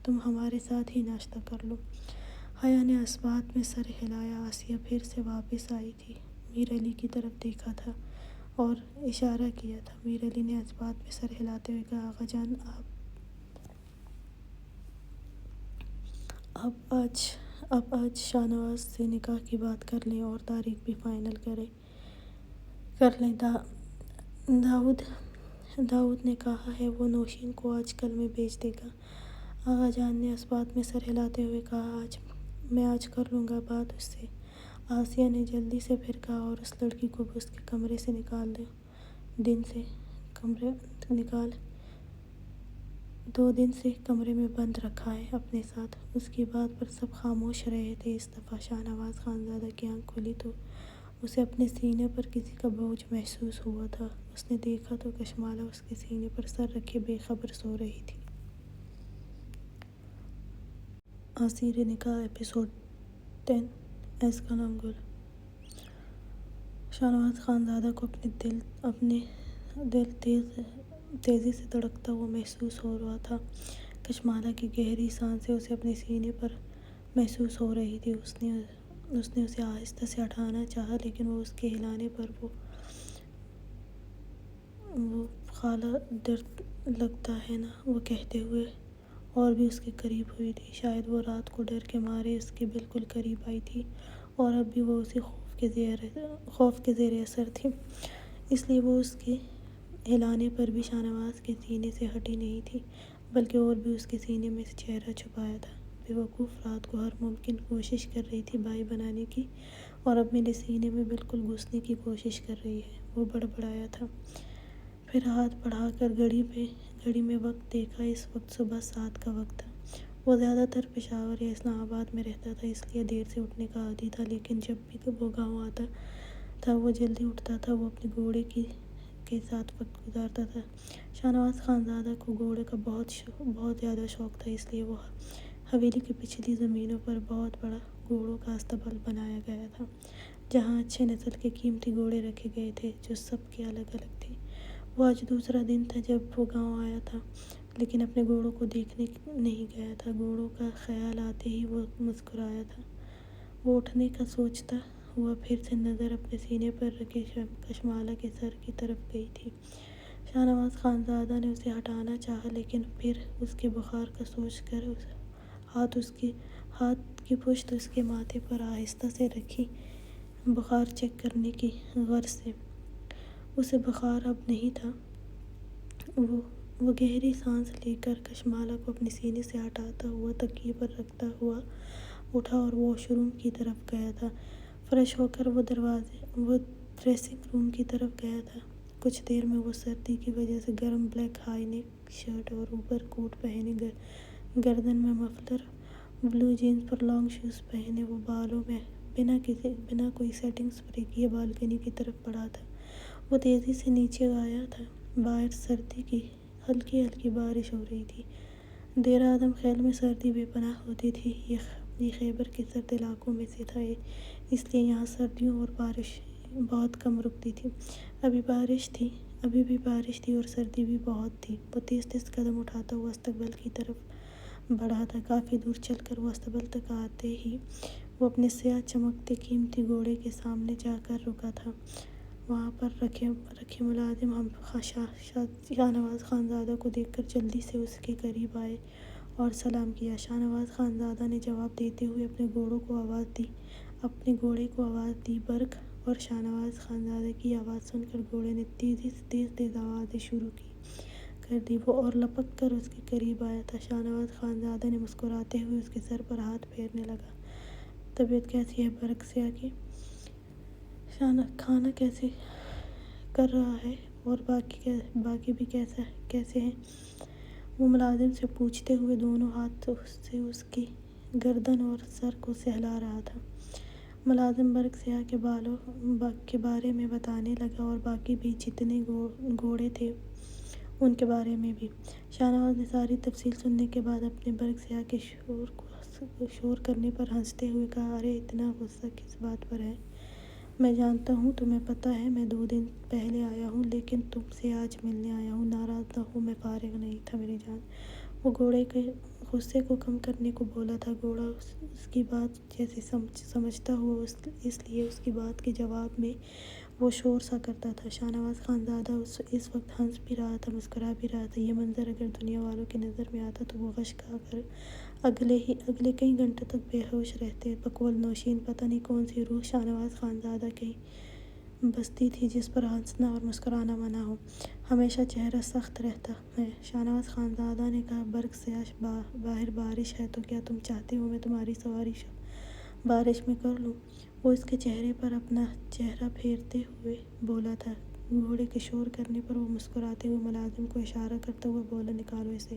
تم ہمارے ساتھ ہی ناشتہ کر لو۔ حیا نے اس بات میں سر ہلایا۔ آسیہ پھر سے واپس آئی تھی۔ میر علی کی طرف دیکھا تھا اور اشارہ کیا تھا۔ میر علی نے اس بات میں سر ہلاتے ہوئے کہا، آغا جان، آپ آج شاہ نواز سے نکاح کی بات کر لیں اور تاریخ بھی فائنل کر لیں۔ داؤد نے کہا ہے وہ نوشین کو آج کل میں بھیج دے گا۔ آغا جان نے اس بات میں سر ہلاتے ہوئے کہا، میں آج کر لوں گا بات اس سے۔ آسیہ نے جلدی سے پھر کہا، اور اس لڑکی کو بھی اس کے کمرے سے نکال 2 دن سے کمرے میں بند رکھا ہے اپنے ساتھ۔ اس کی بات پر سب خاموش رہے تھے۔ اس دفعہ شاہ نواز خانزادہ کی آنکھ کھلی تو اسے اپنے سینے پر کسی کا بوجھ محسوس ہوا تھا۔ اس نے دیکھا تو کشمالہ اس کے سینے پر سر رکھے بے خبر سو رہی تھی۔ آثیر نکاح ایپیسوڈ 10 ایس قلم گل۔ شاہ نواز خانزادہ کو اپنے دل تیزی سے دھڑکتا ہوا محسوس ہو رہا تھا۔ کشمالہ کی گہری سانسیں اسے اپنے سینے پر محسوس ہو رہی تھی۔ اس نے اسے آہستہ سے اٹھانا چاہا، لیکن وہ اس کے ہلانے پر وہ خالہ ڈر لگتا ہے نا، وہ کہتے ہوئے اور بھی اس کے قریب ہوئی تھی۔ شاید وہ رات کو ڈر کے مارے اس کے بالکل قریب آئی تھی، اور اب بھی وہ اسی خوف کے زیر اثر تھی، اس لیے وہ اس کے ہلانے پر بھی شاہ نواز کے سینے سے ہٹی نہیں تھی، بلکہ اور بھی اس کے سینے میں چہرہ چھپایا تھا۔ بے وقوف رات کو ہر ممکن کوشش کر رہی تھی بھائی بنانے کی، اور اب میرے سینے میں بالکل گھسنے کی کوشش کر رہی ہے، وہ بڑبڑایا تھا۔ پھر ہاتھ بڑھا کر گھڑی میں وقت دیکھا۔ اس وقت صبح 7 کا وقت تھا۔ وہ زیادہ تر پشاور یا اسلام آباد میں رہتا تھا، اس لیے دیر سے اٹھنے کا عادی تھا، لیکن جب بھی وہ گاؤں آتا تھا وہ جلدی اٹھتا تھا۔ وہ اپنے گھوڑے کے ساتھ وقت گزارتا تھا۔ شاہ نواز خانزادہ کو گھوڑے کا بہت زیادہ شوق تھا، اس لیے وہ حویلی کی پچھلی زمینوں پر بہت بڑا گھوڑوں کا استبل بنایا گیا تھا، جہاں اچھے نسل کے قیمتی گھوڑے رکھے گئے تھے جو سب کے الگ الگ تھے۔ وہ آج دوسرا دن تھا جب وہ گاؤں آیا تھا، لیکن اپنے گھوڑوں کو دیکھنے نہیں گیا تھا۔ گھوڑوں کا خیال آتے ہی وہ مسکرایا تھا۔ وہ اٹھنے کا سوچتا ہوا پھر سے نظر اپنے سینے پر رکھے کشمالہ کے سر کی طرف گئی تھی۔ شاہ نواز خانزادہ نے اسے ہٹانا چاہا، لیکن پھر اس کے بخار کا سوچ کر ہاتھ کی پشت اس کے ماتھے پر آہستہ سے رکھی، بخار چیک کرنے کی غرض سے۔ اسے بخار اب نہیں تھا۔ وہ گہری سانس لے کر کشمالہ کو اپنے سینے سے ہٹاتا ہوا تکیے پر رکھتا ہوا اٹھا اور واش روم کی طرف گیا تھا۔ فریش ہو کر وہ ڈریسنگ روم کی طرف گیا تھا۔ کچھ دیر میں وہ سردی کی وجہ سے گرم بلیک ہائی نیک شرٹ اور اوپر کوٹ پہنے، گردن میں مفلر، بلو جینز پر لانگ شوز پہنے، وہ بالوں میں بنا کوئی سیٹنگ سپرے کیے بالکنی کی طرف بڑھا تھا۔ وہ تیزی سے نیچے آیا تھا۔ باہر سردی کی ہلکی ہلکی بارش ہو رہی تھی۔ دیر آدم خیل میں سردی بے پناہ ہوتی تھی۔ یہ خیبر کے سرد علاقوں میں سے تھا، اس لیے یہاں سردیوں اور بارش بہت کم رکتی تھی۔ ابھی بھی بارش تھی اور سردی بھی بہت تھی۔ وہ تیز تیز قدم اٹھاتا ہوا استقبل کی طرف بڑھا تھا۔ کافی دور چل کر وہ استقبل تک آتے ہی وہ اپنے سیاہ چمکتے قیمتی گھوڑے کے سامنے جا کر رکا تھا۔ وہاں پر رکھے ملازم شاہ نواز خانزادہ کو دیکھ کر جلدی سے اس کے قریب آئے اور سلام کیا۔ شاہ نواز خانزادہ نے جواب دیتے ہوئے اپنے گھوڑے کو آواز دی، برق! اور شاہ نواز خانزادہ کی آواز سن کر گھوڑے نے تیز آوازیں شروع کر دی۔ وہ اور لپک کر اس کے قریب آیا تھا۔ شاہ نواز خانزادہ نے مسکراتے ہوئے اس کے سر پر ہاتھ پھیرنے لگا۔ طبیعت کیسی ہے برق سیاہ کی؟ کھانا کیسے کر رہا ہے؟ اور باقی بھی کیسے ہیں؟ وہ ملازم سے پوچھتے ہوئے دونوں ہاتھوں سے اس کی گردن اور سر کو سہلا رہا تھا۔ ملازم برق سیاہ کے بارے میں بتانے لگا اور باقی بھی جتنے گھوڑے تھے ان کے بارے میں بھی۔ شاہ نواز نے ساری تفصیل سننے کے بعد اپنے برق سیاہ کے شور کرنے پر ہنستے ہوئے کہا، ارے اتنا غصہ کس بات پر ہے؟ میں جانتا ہوں، تمہیں پتہ ہے میں 2 دن پہلے آیا ہوں، لیکن تم سے آج ملنے آیا ہوں۔ ناراض نہ ہو، میں فارغ نہیں تھا میری جان۔ وہ گھوڑے کے غصے کو کم کرنے کو بولا تھا۔ گھوڑا اس کی بات جیسے سمجھتا ہوا، اس لیے اس کی بات کے جواب میں وہ شور سا کرتا تھا۔ شاہ نواز خانزادہ اس وقت ہنس بھی رہا تھا، مسکرا بھی رہا تھا۔ یہ منظر اگر دنیا والوں کی نظر میں آتا تو وہ غش کھا کر اگلے کئی گھنٹوں تک بے ہوش رہتے۔ بقول نوشین، پتہ نہیں کون سی روح شاہ نواز خانزادہ کی بستی تھی جس پر ہنسنا اور مسکرانا منع ہو۔ ہمیشہ چہرہ سخت رہتا ہے۔ شاہ نواز خانزادہ نے کہا، برق سیاہ، باہر بارش ہے تو کیا تم چاہتے ہو میں تمہاری سواری بارش میں کر لوں؟ وہ اس کے چہرے پر اپنا چہرہ پھیرتے ہوئے بولا تھا۔ گھوڑے کے شور کرنے پر وہ مسکراتے ہوئے ملازم کو اشارہ کرتا ہوا بولا، نکالو اسے،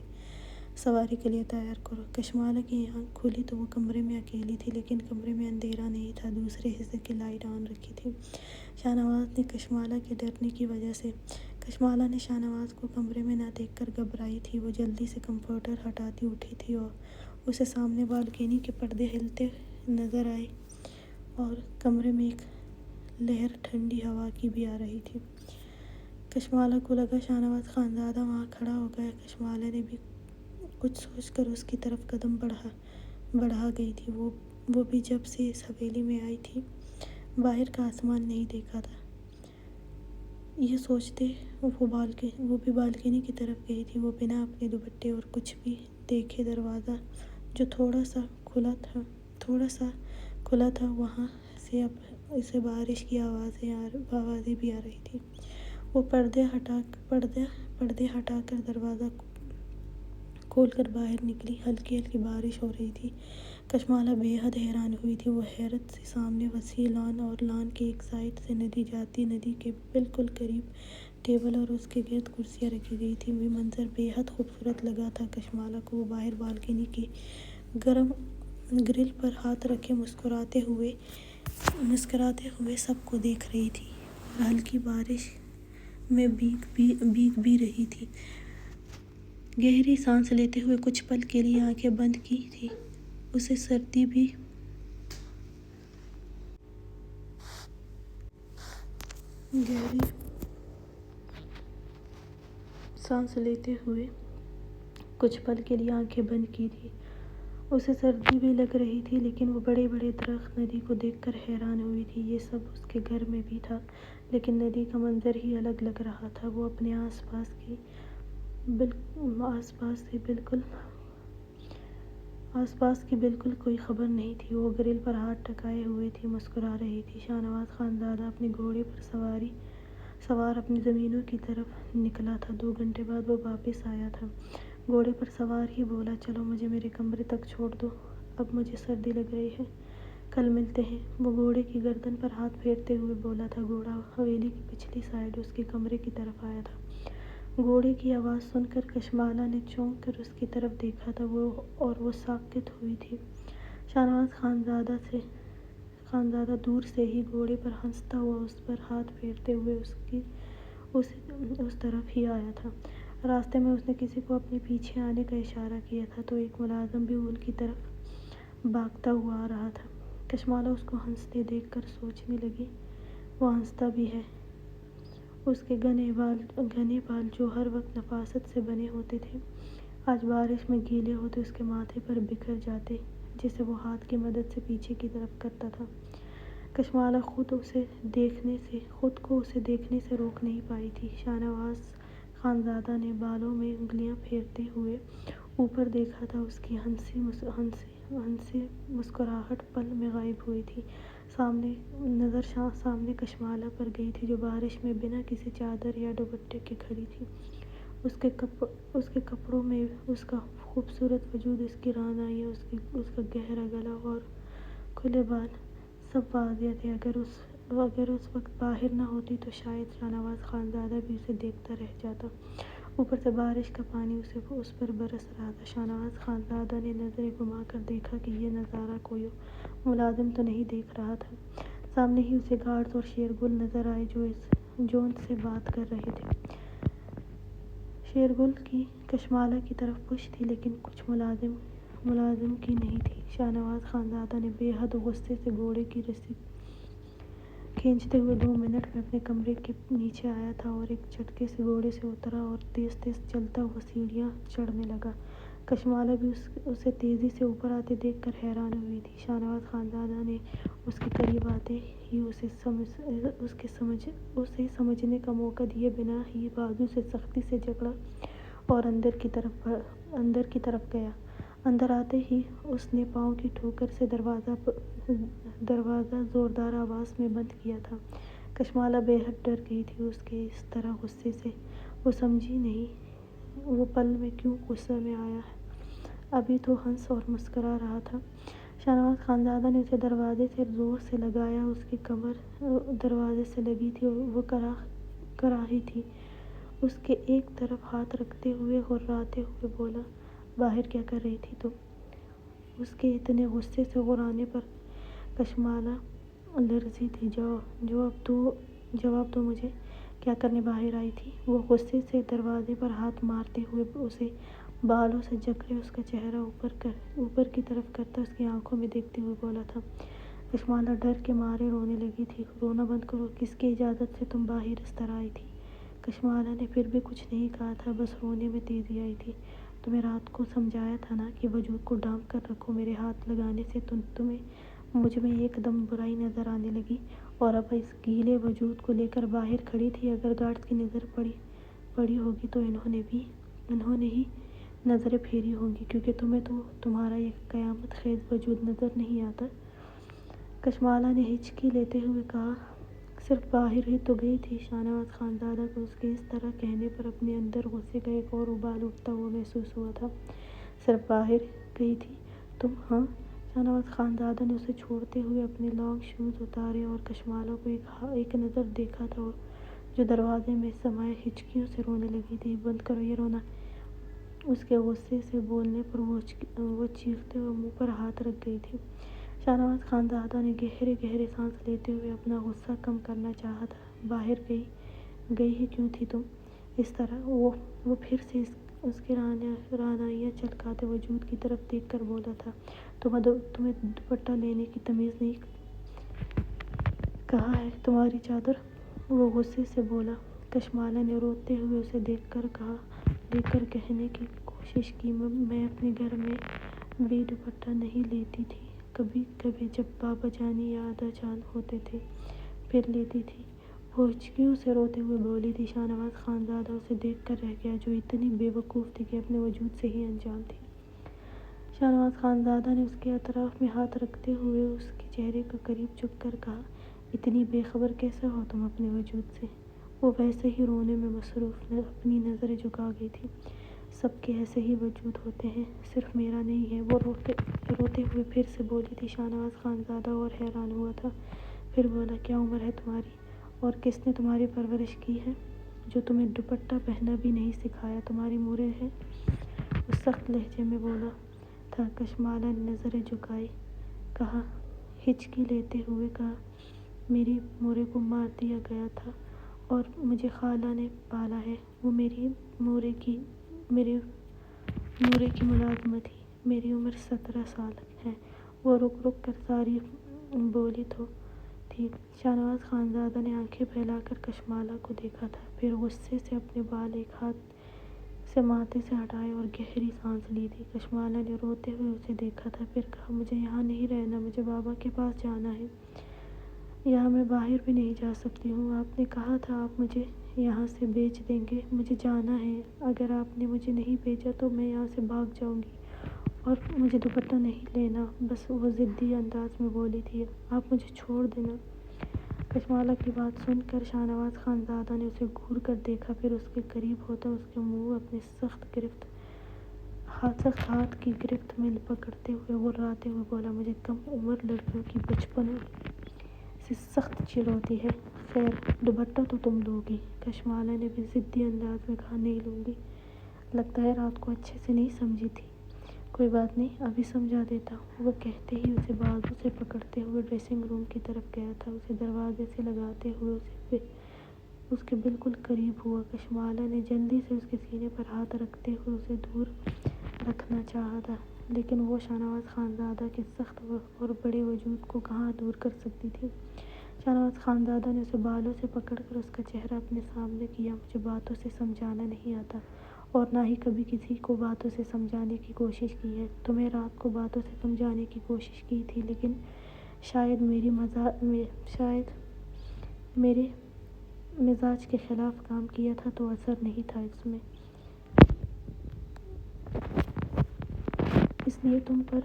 سواری کے لیے تیار کرو۔ کشمالہ کی آنکھ کھلی تو وہ کمرے میں اکیلی تھی، لیکن کمرے میں اندھیرا نہیں تھا، دوسرے حصے کی لائٹ آن رکھی تھی۔ شاہ نواز نے کشمالہ کے ڈرنے کی وجہ سے کشمالہ نے شاہ نواز کو کمرے میں نہ دیکھ کر گھبرائی تھی۔ وہ جلدی سے کمفرٹر ہٹاتی اٹھی تھی اور اسے سامنے بالکنی کے پردے ہلتے نظر آئے اور کمرے میں ایک لہر ٹھنڈی ہوا کی بھی آ رہی تھی۔ کشمالہ کو لگا شاہ نواز خانزادہ وہاں کھڑا ہو گیا۔ کشمالہ نے بھی کچھ سوچ کر اس کی طرف قدم بڑھا گئی تھی۔ وہ بھی جب سے اس حویلی میں آئی تھی باہر کا آسمان نہیں دیکھا تھا۔ یہ سوچتے وہ بھی بالکنی کی طرف گئی تھی۔ وہ بنا اپنے دوپٹے اور کچھ بھی دیکھے دروازہ جو تھوڑا سا کھلا تھا وہاں سے اسے بارش کی آوازیں بھی آ رہی تھی۔ وہ پردے ہٹا کر دروازہ کھول کر باہر نکلی۔ ہلکی ہلکی بارش ہو رہی تھی۔ کشمالہ بے حد حیران ہوئی تھی۔ وہ حیرت سے سامنے وسیع لان اور لان کے ایک سائڈ سے ندی جاتی، ندی کے بالکل قریب ٹیبل اور اس کے گرد کرسیاں رکھی گئی تھیں۔ یہ منظر بے حد خوبصورت لگا تھا کشمالہ کو۔ وہ باہر بالکنی کی گرم گرل پر ہاتھ رکھے مسکراتے ہوئے سب کو دیکھ رہی تھی اور ہلکی بارش میں بھیگ بھی رہی تھی۔ گہری سانس لیتے ہوئے کچھ پل کے لیے آنکھیں بند کی تھی۔ اسے سردی بھی گہری سانس لیتے ہوئے کچھ پل کے لیے آنکھیں بند کی تھی۔ اسے سردی بھی لگ رہی تھی، لیکن وہ بڑے بڑے درخت ندی کو دیکھ کر حیران ہوئی تھی۔ یہ سب اس کے گھر میں بھی تھا، لیکن ندی کا منظر ہی الگ لگ رہا تھا۔ وہ اپنے آس پاس کی بالکل کوئی خبر نہیں تھی۔ وہ گرل پر ہاتھ ٹکائے ہوئے تھی، مسکرا رہی تھی۔ شاہ نواز خانزادہ اپنے گھوڑے پر سوار اپنی زمینوں کی طرف نکلا تھا۔ 2 گھنٹے بعد وہ واپس آیا تھا۔ گھوڑے پر سوار ہی بولا، چلو مجھے میرے کمرے تک چھوڑ دو، اب مجھے سردی لگ رہی ہے، کل ملتے ہیں۔ وہ گھوڑے کی گردن پر ہاتھ پھیرتے ہوئے بولا تھا۔ گھوڑا حویلی کی پچھلی سائڈ اس کے کمرے کی طرف آیا تھا۔ گھوڑے کی آواز سن کر کشمالہ نے چونک کر اس کی طرف دیکھا تھا اور وہ ساکت ہوئی تھی۔ شاہ نواز خانزادہ دور سے ہی گھوڑے پر ہنستا ہوا اس پر ہاتھ پھیرتے ہوئے اس طرف ہی آیا تھا۔ راستے میں اس نے کسی کو اپنے پیچھے آنے کا اشارہ کیا تھا تو ایک ملازم بھی ان کی طرف بھاگتا ہوا آ رہا تھا۔ کشمالہ اس کو ہنستے دیکھ کر سوچنے لگی، وہ ہنستا بھی ہے۔ اس کے گھنے بال جو ہر وقت نفاست سے بنے ہوتے تھے، آج بارش میں گیلے ہوتے اس کے ماتھے پر بکھر جاتے۔ جسے وہ ہاتھ کی مدد سے پیچھے کی طرف کرتا تھا۔ کشمالہ خود کو اسے دیکھنے سے روک نہیں پائی تھی۔ شاہنواز خانزادہ نے بالوں میں انگلیاں پھیرتے ہوئے اوپر دیکھا تھا۔ اس کی ہنسی مسکراہٹ پل میں غائب ہوئی تھی۔ نظر سامنے کشمالہ پر گئی تھی جو بارش میں بنا کسی چادر یا دوپٹے کے کھڑی تھی۔ اس کے کپڑوں میں اس کا خوبصورت وجود، اس کی رعنائیاں، اس کا گہرا گلا اور کھلے بال سب واضح تھے۔ اگر اس وقت باہر نہ ہوتی تو شاید شاہنواز خانزادہ بھی اسے دیکھتا رہ جاتا۔ اوپر سے بارش کا پانی اس پر برس رہا تھا۔ شاہنواز خانزادہ نے نظریں گھما کر دیکھا کہ یہ نظارہ کوئی ملازم تو نہیں دیکھ رہا تھا۔ سامنے ہی اسے گارڈز اور شیرگل نظر آئے جو ان سے بات کر رہے تھے۔ شیرگل کی کشمالہ کی طرف پشت تھی لیکن کچھ ملازم کی نہیں تھی۔ شاہنواز خانزادہ نے بے حد غصے سے گھوڑے کی رسی کھینچتے ہوئے 2 منٹ میں اپنے کمرے کے نیچے آیا تھا اور ایک جھٹکے سے گھوڑے سے اترا اور تیز چلتا ہوا سیڑھیاں چڑھنے لگا۔ کشمالہ بھی اسے تیزی سے اوپر آتے دیکھ کر حیران ہوئی تھی۔ شاہنواز خانزادہ نے اس کے قریب آتے ہی اسے سمجھنے کا موقع دیے بنا ہی بازو سے سختی سے جکڑا اور اندر کی طرف گیا۔ اندر آتے ہی اس نے پاؤں کی ٹھوکر سے دروازہ زوردار آواز میں بند کیا تھا۔ کشمالہ بے حد ڈر گئی تھی اس کے اس طرح غصے سے۔ وہ سمجھی نہیں وہ پل میں کیوں غصے میں آیا۔ ابھی تو ہنس اور مسکرا رہا تھا۔ شاہنواز خانزادہ نے اسے دروازے سے زور سے لگایا۔ اس کی کمر دروازے سے لگی تھی اور وہ کراہی تھی۔ اس کے ایک طرف ہاتھ رکھتے ہوئے غراتے ہوئے بولا، باہر کیا کر رہی تھی تم؟ اس کے اتنے غصے سے غرانے پر کشمالہ لرزی تھی۔ جواب دو مجھے، کیا کرنے باہر آئی تھی؟ وہ غصے سے دروازے پر ہاتھ مارتے ہوئے اسے بالوں سے جکڑے اس کا چہرہ اوپر کی طرف کرتا اس کی آنکھوں میں دیکھتے ہوئے بولا تھا۔ کشمالہ ڈر کے مارے رونے لگی تھی۔ رونا بند کرو، کس کی اجازت سے تم باہر اس طرح آئی تھی؟ کشمالہ نے پھر بھی کچھ نہیں کہا تھا، بس رونے میں تیزی آئی تھی۔ تمہیں رات کو سمجھایا تھا نا کہ وجود کو ڈھانپ کر رکھو۔ میرے ہاتھ لگانے سے تمہیں مجھ میں ایک دم برائی نظر آنے لگی اور اب اس گیلے وجود کو لے کر باہر کھڑی تھی۔ اگر گارڈز کی نظر پڑی ہوگی تو انہوں نے ہی نظریں پھیری ہوں گی کیونکہ تمہیں تو تمہارا یہ قیامت خیز وجود نظر نہیں آتا۔ کشمالہ نے ہچکی لیتے ہوئے کہا، صرف باہر ہی تو گئی تھی۔ شاہنواز خانزادہ کو اس کے اس طرح کہنے پر اپنے اندر غصے کا ایک اور ابال اٹھتا ہوا محسوس ہوا تھا۔ صرف باہر گئی تھی تم؟ ہاں۔ شاہنواز خانزادہ نے اسے چھوڑتے ہوئے اپنے لانگ شوز اتارے اور کشمالہ کو ایک نظر دیکھا تھا جو دروازے میں سمائے ہچکیوں سے رونے لگی تھی۔ بند کرو یہ رونا۔ اس کے غصے سے بولنے پر وہ چیختے ہوئے منہ پر ہاتھ رکھ گئی تھی۔ شاہنواز خانزادہ نے گہرے سانس لیتے ہوئے اپنا غصہ کم کرنا چاہا تھا۔ باہر گئی ہی کیوں تھی تم اس طرح؟ وہ پھر سے اس کے رعنائیاں چلکاتے وجود کی طرف دیکھ کر بولا تھا، تمہیں دوپٹہ لینے کی تمیز نہیں؟ کہاں ہے تمہاری چادر؟ وہ غصے سے بولا۔ کشمالہ نے روتے ہوئے اسے دیکھ کر کہنے کی کوشش کی، میں اپنے گھر میں بھی دوپٹہ نہیں لیتی تھی۔ کبھی کبھی جب بابا جانی یا ادا جان ہوتے تھے پھر لیتی تھی۔ وہ ہچکیوں سے روتے ہوئے بولی تھی۔ شاہنواز خانزادہ اسے دیکھ کر رہ گیا جو اتنی بے وقوف تھی کہ اپنے وجود سے ہی انجان تھی۔ شاہنواز خانزادہ نے اس کے اطراف میں ہاتھ رکھتے ہوئے اس کے چہرے کے قریب جھک کر کہا، اتنی بے خبر کیسے ہو تم اپنے وجود سے؟ وہ ویسے ہی رونے میں مصروف اپنی نظریں جھکا گئی تھی۔ سب کے ایسے ہی وجود ہوتے ہیں، صرف میرا نہیں ہے، وہ روتے ہوئے پھر سے بولی تھی۔ شاہنواز خانزادہ اور حیران ہوا تھا، پھر بولا، کیا عمر ہے تمہاری اور کس نے تمہاری پرورش کی ہے جو تمہیں دوپٹہ پہننا بھی نہیں سکھایا؟ تمہاری موریں ہیں؟ وہ سخت لہجے میں بولا تھا۔ کشمالہ نے نظریں جھکائی، ہچکی لیتے ہوئے کہا، میری مورے کو مار دیا گیا تھا اور مجھے خالہ نے پالا ہے۔ وہ میری مورے کی ملازمت تھی۔ میری عمر 17 سال ہے۔ وہ رک کر ساری بولی تو تھی۔ شاہنواز خانزادہ نے آنکھیں پھیلا کر کشمالہ کو دیکھا تھا، پھر غصے سے اپنے بال ایک ہاتھ اسے ماتھے سے ہٹایا اور گہری سانس لی تھی۔ کشمالا نے روتے ہوئے اسے دیکھا تھا، پھر کہا، مجھے یہاں نہیں رہنا، مجھے بابا کے پاس جانا ہے۔ یہاں میں باہر بھی نہیں جا سکتی ہوں۔ آپ نے کہا تھا آپ مجھے یہاں سے بھیج دیں گے، مجھے جانا ہے۔ اگر آپ نے مجھے نہیں بھیجا تو میں یہاں سے بھاگ جاؤں گی اور مجھے دوپٹہ نہیں لینا، بس وہ ضدی انداز میں بولی تھی۔ آپ مجھے چھوڑ دینا۔ کشمالا کی بات سن کر شاہنواز خان زادہ نے اسے گھور کر دیکھا، پھر اس کے قریب ہوتا اس کے منہ اپنے سخت ہاتھ کی گرفت میں پکڑتے ہوئے غراتے ہوئے بولا، مجھے کم عمر لڑکیوں کی بچپن سے سخت چڑ ہوتی ہے۔ خیر دوپٹہ تو تم لو گی۔ کشمالا نے بھی ضدی انداز میں کہا، نہیں لوں گی۔ لگتا ہے رات کو اچھے سے نہیں سمجھی تھی۔ کوئی بات نہیں، ابھی سمجھا دیتا ہوں۔ وہ کہتے ہی اسے بازو سے پکڑتے ہوئے ڈریسنگ روم کی طرف گیا تھا، اسے دروازے سے لگاتے ہوئے اس کے بالکل قریب ہوا۔ کشمالا نے جلدی سے اس کے سینے پر ہاتھ رکھتے ہوئے اسے دور رکھنا چاہا تھا، لیکن وہ شاہنواز خان زادہ کے سخت اور بڑے وجود کو کہاں دور کر سکتی تھی۔ شاہنواز خان زادہ نے اسے بالوں سے پکڑ کر اس کا چہرہ اپنے سامنے کیا۔ مجھے باتوں سے سمجھانا نہیں آتا اور نہ ہی کبھی کسی کو باتوں سے سمجھانے کی کوشش کی ہے۔ تمہیں رات کو باتوں سے سمجھانے کی کوشش کی تھی، لیکن شاید میرے مزاج کے خلاف کام کیا تھا تو اثر نہیں تھا اس میں، اس لیے تم پر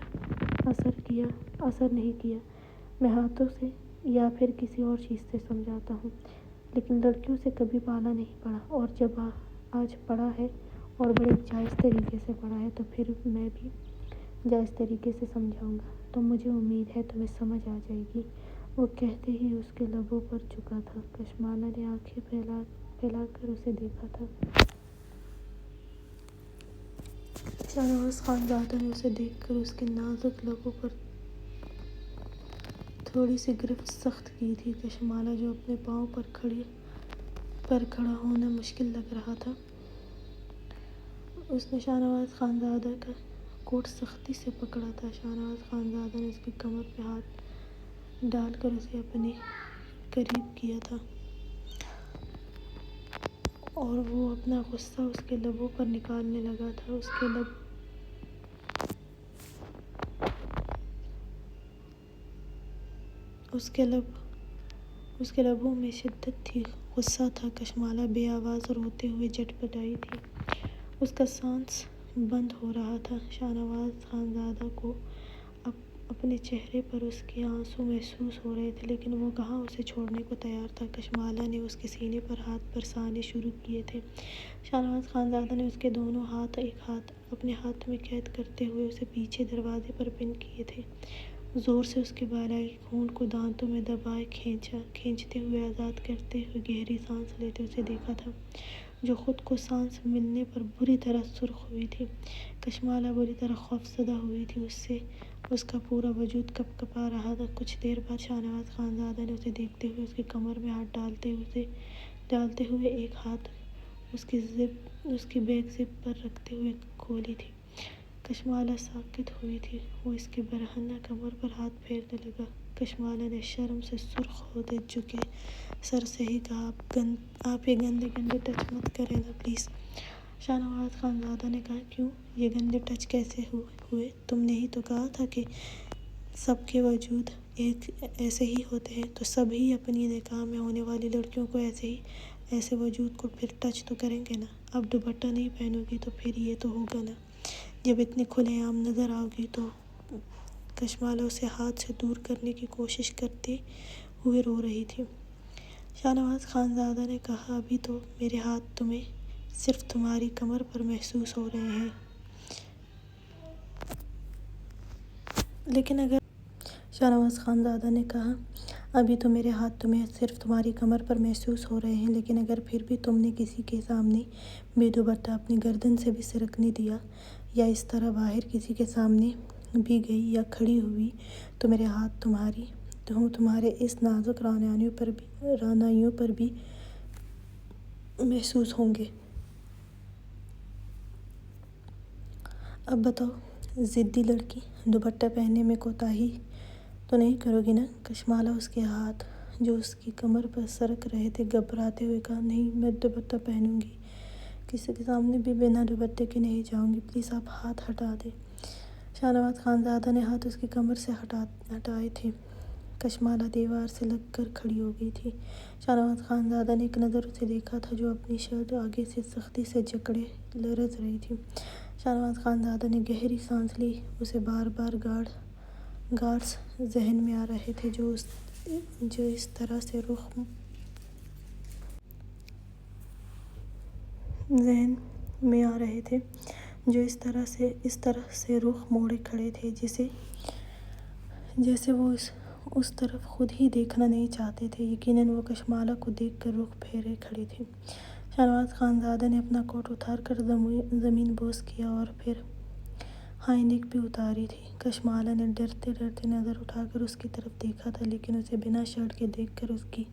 اثر نہیں کیا۔ میں ہاتھوں سے یا پھر کسی اور چیز سے سمجھاتا ہوں، لیکن لڑکیوں سے کبھی پالا نہیں پڑا، اور جب آج پڑا ہے اور بڑے جائز طریقے سے پڑا ہے تو پھر میں بھی جائز طریقے سے سمجھاؤں گا، تو مجھے امید ہے تمہیں سمجھ آ جائے گی۔ وہ کہتے ہی اس کے لبوں پر جھکا تھا۔ کشمالا نے آنکھیں پھیلا کر اسے دیکھا تھا۔ شاہنواز خان زادہ نے اسے دیکھ کر اس کے نازک لبوں پر تھوڑی سی گرفت سخت کی تھی۔ کشمالا جو اپنے پاؤں پر کھڑا ہونا مشکل لگ رہا تھا، اس نے شاہنواز خان زادہ کا کوٹ سختی سے پکڑا تھا۔ شاہنواز خان زادہ نے اس کی کمر پہ ہاتھ ڈال کر اسے اپنے قریب کیا تھا اور وہ اپنا غصہ اس کے لبوں پر نکالنے لگا تھا۔ اس کے لبوں میں شدت تھی، غصہ تھا۔ کشمالا بے آواز روتے ہوئے جھٹ پٹائی تھی، اس کا سانس بند ہو رہا تھا۔ شاہنواز خان زادہ کو اپنے چہرے پر اس کے آنسو محسوس ہو رہے تھے، لیکن وہ کہاں اسے چھوڑنے کو تیار تھا۔ کشمالا نے اس کے سینے پر ہاتھ برسانے شروع کیے تھے۔ شاہنواز خان زادہ نے اس کے دونوں ہاتھ ایک ہاتھ اپنے ہاتھ میں قید کرتے ہوئے اسے پیچھے دروازے پر پن کیے تھے، زور سے اس کے بالائی خون کو دانتوں میں دبائے کھینچتے ہوئے آزاد کرتے ہوئے گہری سانس لیتے اسے دیکھا تھا، جو خود کو سانس ملنے پر بری طرح سرخ ہوئی تھی۔ کشمالا بری طرح خوفزدہ ہوئی تھی، اس کا پورا وجود کپکپا رہا تھا۔ کچھ دیر بعد شاہنواز خان زادہ نے اسے دیکھتے ہوئے اس کی کمر میں ہاتھ ڈالتے ہوئے ایک ہاتھ اس کی بیک زپ پر رکھتے ہوئے کھولی تھی۔ کشمالا ساکت ہوئی تھی، وہ اس کی برہنہ کمر پر ہاتھ پھیرنے لگا۔ کشمالا نے شرم سے سرخ ہوتے جھکے سر سے ہی کہا، آپ یہ گندے ٹچ مت کریں نا پلیز۔ شاہنواز خان زادہ نے کہا، کیوں؟ یہ گندے ٹچ کیسے ہوئے؟ تم نے ہی تو کہا تھا کہ سب کے وجود ایسے ہی ہوتے ہیں، تو سب ہی اپنی نکاح میں ہونے والی لڑکیوں کو ایسے وجود کو پھر ٹچ تو کریں گے نا۔ اب دوپٹہ نہیں پہنو گی تو پھر یہ تو ہوگا نا، جب اتنے کھلے عام نظر آؤ گی تو۔ کشمالا اسے ہاتھ سے دور کرنے کی کوشش کرتے ہوئے رو رہی تھی۔ شاہنواز خان زادہ نے کہا، ابھی تو میرے ہاتھ صرف تمہاری کمر پر محسوس ہو رہے ہیں، لیکن اگر شاہنواز خان زادہ نے کہا، ابھی تو میرے ہاتھ صرف تمہاری کمر پر محسوس ہو رہے ہیں، لیکن اگر پھر بھی تم نے کسی کے سامنے بے دوپٹہ اپنی گردن سے بھی سرکنے دیا یا اس طرح باہر کسی کے سامنے بھی گئی یا کھڑی ہوئی تو میرے ہاتھ تمہارے اس نازک رعنائیوں پر بھی محسوس ہوں گے۔ اب بتاؤ ضدی لڑکی، دوپٹہ پہننے میں کوتاہی تو نہیں کرو گی نا؟ کشمالا اس کے ہاتھ جو اس کی کمر پر سرک رہے تھے گھبراتے ہوئے کہا، نہیں میں دوپٹہ پہنوں گی۔ کسی کے سامنے بھی بنا دوپٹے کے نہیں جاؤں گی، پلیز آپ ہاتھ ہٹا دیں۔ شاہنواز خانزادہ نے ہاتھ اس کی کمر سے ہٹائے تھے۔ کشمالہ دیوار سے لگ کر کھڑی ہو گئی تھی۔ شاہنواز خانزادہ نے ایک نظر اسے دیکھا تھا جو اپنی شرٹ آگے سے سختی سے جکڑے لرز رہی تھی۔ شاہنواز خانزادہ نے گہری سانس لی۔ اسے بار بار گارڈز ذہن میں آ رہے تھے جو اس طرح سے رخ موڑے کھڑے تھے جیسے وہ اس طرف خود ہی دیکھنا نہیں چاہتے تھے۔ یقیناً وہ کشمالہ کو دیکھ کر رخ پھیرے کھڑی تھی۔ شاہنواز خانزادہ نے اپنا کوٹ اتار کر زمین بوس کیا اور پھر ہائی نیک بھی اتاری تھی۔ کشمالہ نے ڈرتے ڈرتے نظر اٹھا کر اس کی طرف دیکھا تھا، لیکن اسے بنا شرٹ کے دیکھ کر اس کی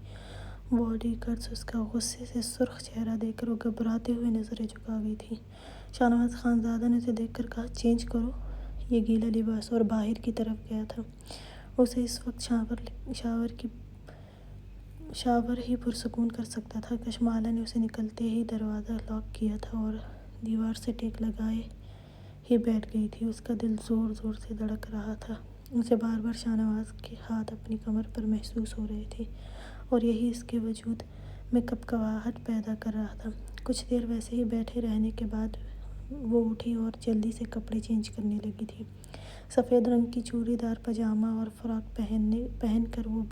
باڈی گارڈز اس کا غصے سے سرخ چہرہ دیکھ کر وہ گھبراتے ہوئے نظریں جھکا گئی تھی۔ شاہنواز خانزادہ نے اسے دیکھ کر کہا، چینج کرو یہ گیلا لباس، اور باہر کی طرف گیا تھا۔ اسے اس وقت شاور ہی پرسکون کر سکتا تھا۔ کشمالہ نے اسے نکلتے ہی دروازہ لاک کیا تھا اور دیوار سے ٹیک لگائے ہی بیٹھ گئی تھی۔ اس کا دل زور زور سے دھڑک رہا تھا۔ اسے بار بار شاہنواز کے ہاتھ اپنی کمر پر محسوس ہو رہے تھے اور یہی اس کے وجود میں کپکپاہٹ پیدا کر رہا تھا۔ کچھ دیر ویسے ہی بیٹھے رہنے کے بعد وہ اٹھی اور جلدی سے کپڑے چینج کرنے لگی تھی۔ سفید رنگ کی چوڑی دار پاجامہ اور فراک پہن کر وہ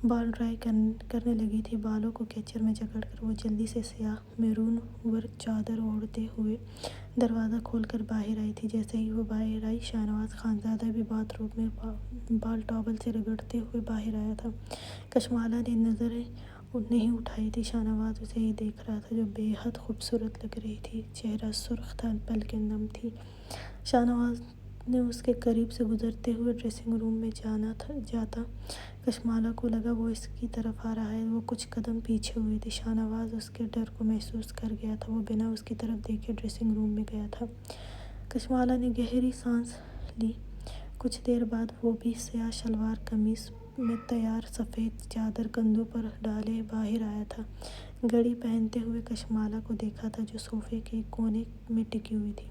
بال ڈرائی کرنے لگی تھی۔ بالوں کو کیچر میں جکڑ کر وہ جلدی سے سیاہ میرون ورک چادر اوڑھتے ہوئے دروازہ کھول کر باہر آئی تھی۔ جیسے ہی وہ باہر آئی، شاہنواز خانزادہ بھی باتھ روم میں بال ٹاول سے رگڑتے ہوئے باہر آیا تھا۔ کشمالہ نے نظریں نہیں اٹھائی تھی۔ شاہنواز اسے ہی دیکھ رہا تھا جو بے حد خوبصورت لگ رہی تھی۔ چہرہ سرخ تھا، پلکیں نم تھیں۔ شاہنواز نے اس کے قریب سے گزرتے ہوئے ڈریسنگ روم میں جاتا کشمالہ کو لگا وہ اس کی طرف آ رہا ہے۔ وہ کچھ قدم پیچھے ہوئی تھی۔ شاہنواز اس کے ڈر کو محسوس کر گیا تھا۔ وہ بنا اس کی طرف دیکھے ڈریسنگ روم میں گیا تھا۔ کشمالہ نے گہری سانس لی۔ کچھ دیر بعد وہ بھی سیاہ شلوار قمیص میں تیار، سفید چادر کندھوں پر ڈالے باہر آیا تھا۔ گھڑی پہنتے ہوئے کشمالہ کو دیکھا تھا جو صوفے کے ایک کونے میں ٹکی ہوئی تھی۔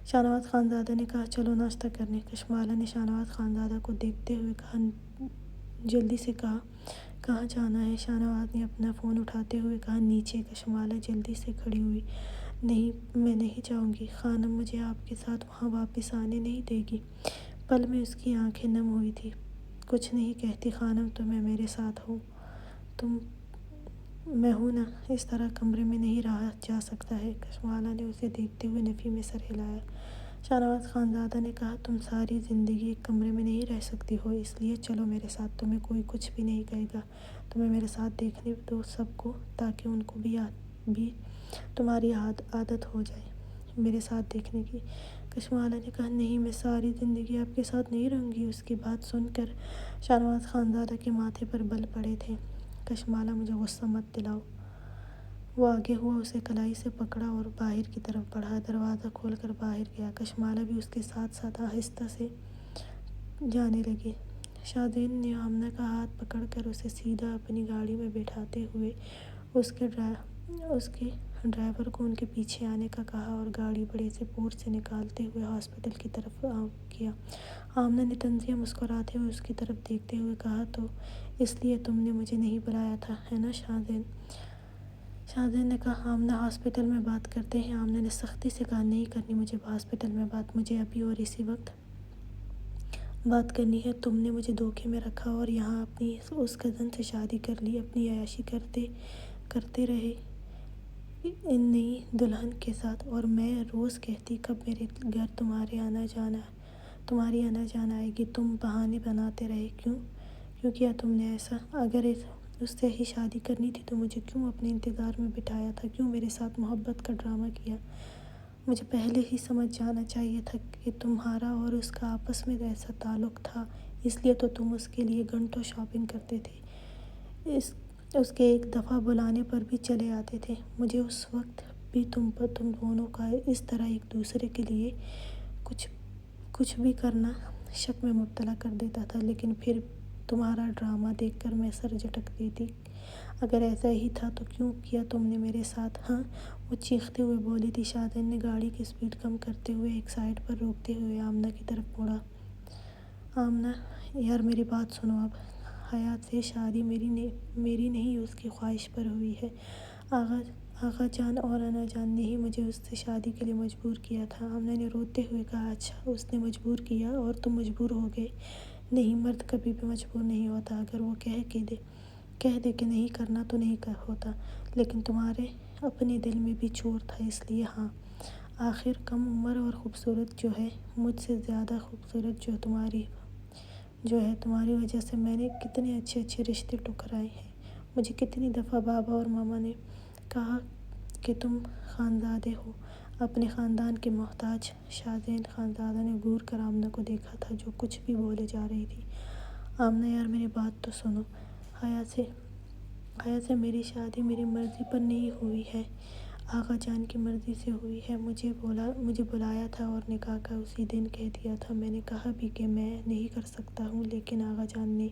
شاہنواز خانزادہ نے کہا، چلو ناشتہ کرنے۔ کشمالہ نے شاہنواز خانزادہ کو دیکھتے ہوئے جلدی سے کہا، کہاں جانا ہے؟ شاہنواز نے اپنا فون اٹھاتے ہوئے کہا، نیچے۔ کشمالہ جلدی سے کھڑی ہوئی، نہیں میں نہیں جاؤں گی، خانم مجھے آپ کے ساتھ وہاں واپس آنے نہیں دے گی۔ پل میں اس کی آنکھیں نم ہوئی تھیں۔ کچھ نہیں کہتی خانم، تمہیں میرے ساتھ میں ہوں نا، اس طرح کمرے میں نہیں رہا جا سکتا ہے۔ کشمالہ نے اسے دیکھتے ہوئے نفی میں سر ہلایا۔ شاہنواز خانزادہ نے کہا، تم ساری زندگی ایک کمرے میں نہیں رہ سکتی ہو، اس لیے چلو میرے ساتھ، تمہیں کوئی کچھ بھی نہیں کہے گا۔ تمہیں میرے ساتھ دیکھنے دو سب کو، تاکہ ان کو بھی تمہاری عادت ہو جائے میرے ساتھ دیکھنے کی۔ کشمالہ نے کہا، نہیں میں ساری زندگی آپ کے ساتھ نہیں رہوں گی۔ اس کی بات سن کر شاہنواز خانزادہ کے ماتھے پر بل پڑے تھے۔ کشمالہ مجھے غصہ مت دلاؤ۔ وہ آگے ہوا، اسے کلائی سے پکڑا اور باہر کی طرف بڑھا۔ دروازہ کھول کر باہر گیا۔ کشمالہ بھی اس کے ساتھ ساتھ آہستہ سے جانے لگی۔ شاہزین نے آمنہ کا ہاتھ پکڑ کر اسے سیدھا اپنی گاڑی میں بٹھاتے ہوئے اس کے ڈرائیور کو ان کے پیچھے آنے کا کہا اور گاڑی بڑے سے پورچ سے نکالتے ہوئے ہاسپٹل کی طرف کیا۔ آمنہ نے طنزیہ مسکراتے ہوئے اس کی طرف دیکھتے ہوئے کہا، تو اس لیے تم نے مجھے نہیں بلایا تھا، ہے نا شاہزین؟ شاہزین نے کہا، آمنہ ہاسپٹل میں بات کرتے ہیں۔ آمنہ نے سختی سے کہا، نہیں کرنی مجھے ہاسپٹل میں بات، مجھے ابھی اور اسی وقت بات کرنی ہے۔ تم نے مجھے دھوکے میں رکھا اور یہاں اپنی اس کزن سے شادی کر لی، اپنی عیاشی کرتے رہے ان نئی دلہن کے ساتھ، اور میں روز کہتی کب میرے گھر تمہاری آنا جانا آئے گی، تم بہانے بناتے رہے۔ کیوں کیا تم نے ایسا؟ اگر اس سے ہی شادی کرنی تھی تو مجھے کیوں اپنے انتظار میں بٹھایا تھا؟ کیوں میرے ساتھ محبت کا ڈرامہ کیا؟ مجھے پہلے ہی سمجھ جانا چاہیے تھا کہ تمہارا اور اس کا آپس میں ایسا تعلق تھا، اس لیے تو تم اس کے لیے گھنٹوں شاپنگ کرتے تھے، اس کے ایک دفعہ بلانے پر بھی چلے آتے تھے۔ مجھے اس وقت بھی تم دونوں کا اس طرح ایک دوسرے کے لیے کچھ بھی کرنا شک میں مبتلا کر دیتا تھا، لیکن پھر تمہارا ڈرامہ دیکھ کر میں سر جھٹک دیتی۔ اگر ایسا ہی تھا تو کیوں کیا تم نے میرے ساتھ؟ ہاں، وہ چیختے ہوئے بولی تھی۔ شاہزادے نے گاڑی کی سپیڈ کم کرتے ہوئے ایک سائڈ پر روکتے ہوئے آمنہ کی طرف مڑا۔ آمنہ، یار میری بات سنو اب۔ حیات سے شادی میری نہیں اس کی خواہش پر ہوئی ہے۔ آغا جان اور انا جان نے ہی مجھے اس سے شادی کے لیے مجبور کیا تھا۔ آمنہ نے روتے ہوئے کہا۔ اچھا، اس نے مجبور کیا اور تم مجبور ہو گئے؟ نہیں، مرد کبھی بھی مجبور نہیں ہوتا۔ اگر وہ کہہ دے کہ نہیں کرنا تو نہیں ہوتا، لیکن تمہارے اپنے دل میں بھی چور تھا، اس لیے ہاں۔ آخر کم عمر اور خوبصورت جو ہے، مجھ سے زیادہ خوبصورت جو ہے تمہاری وجہ سے میں نے کتنے اچھے رشتے ٹکرائے ہیں۔ مجھے کتنی دفعہ بابا اور ماما نے کہا کہ تم خانزادے ہو، اپنے خاندان کے محتاج۔ شاہزادہ نے گور کر آمنہ کو دیکھا تھا جو کچھ بھی بولے جا رہی تھی۔ آمنہ، یار میری بات تو سنو۔ حیات سے میری شادی میری مرضی پر نہیں ہوئی ہے، آغا جان کی مرضی سے ہوئی ہے۔ مجھے بلایا تھا اور نکاح کا اسی دن کہہ دیا تھا۔ میں نے کہا بھی کہ میں نہیں کر سکتا ہوں، لیکن آغا جان نے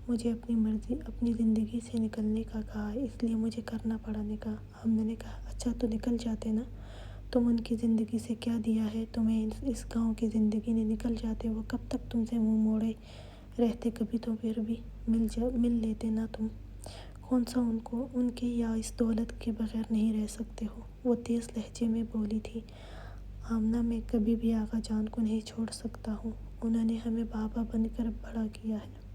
مجھے اپنی زندگی سے نکلنے کا کہا، اس لیے مجھے کرنا پڑا نکاح۔ آمنہ نے کہا۔ اچھا تو نکل جاتے نا، تم ان کی زندگی سے کیا دیا ہے تمہیں اس گاؤں کی زندگی نے؟ نکل جاتے، وہ کب تک تم سے منہ موڑے رہتے؟ کبھی تو پھر بھی مل لیتے نا تم۔ کون سا ان کے یا اس دولت کے بغیر نہیں رہ سکتے ہو؟ وہ تیز لہجے میں بولی تھی۔ آمنہ، میں کبھی بھی آغا جان کو نہیں چھوڑ سکتا ہوں، انہوں نے ہمیں بابا بن کر بڑا کیا ہے۔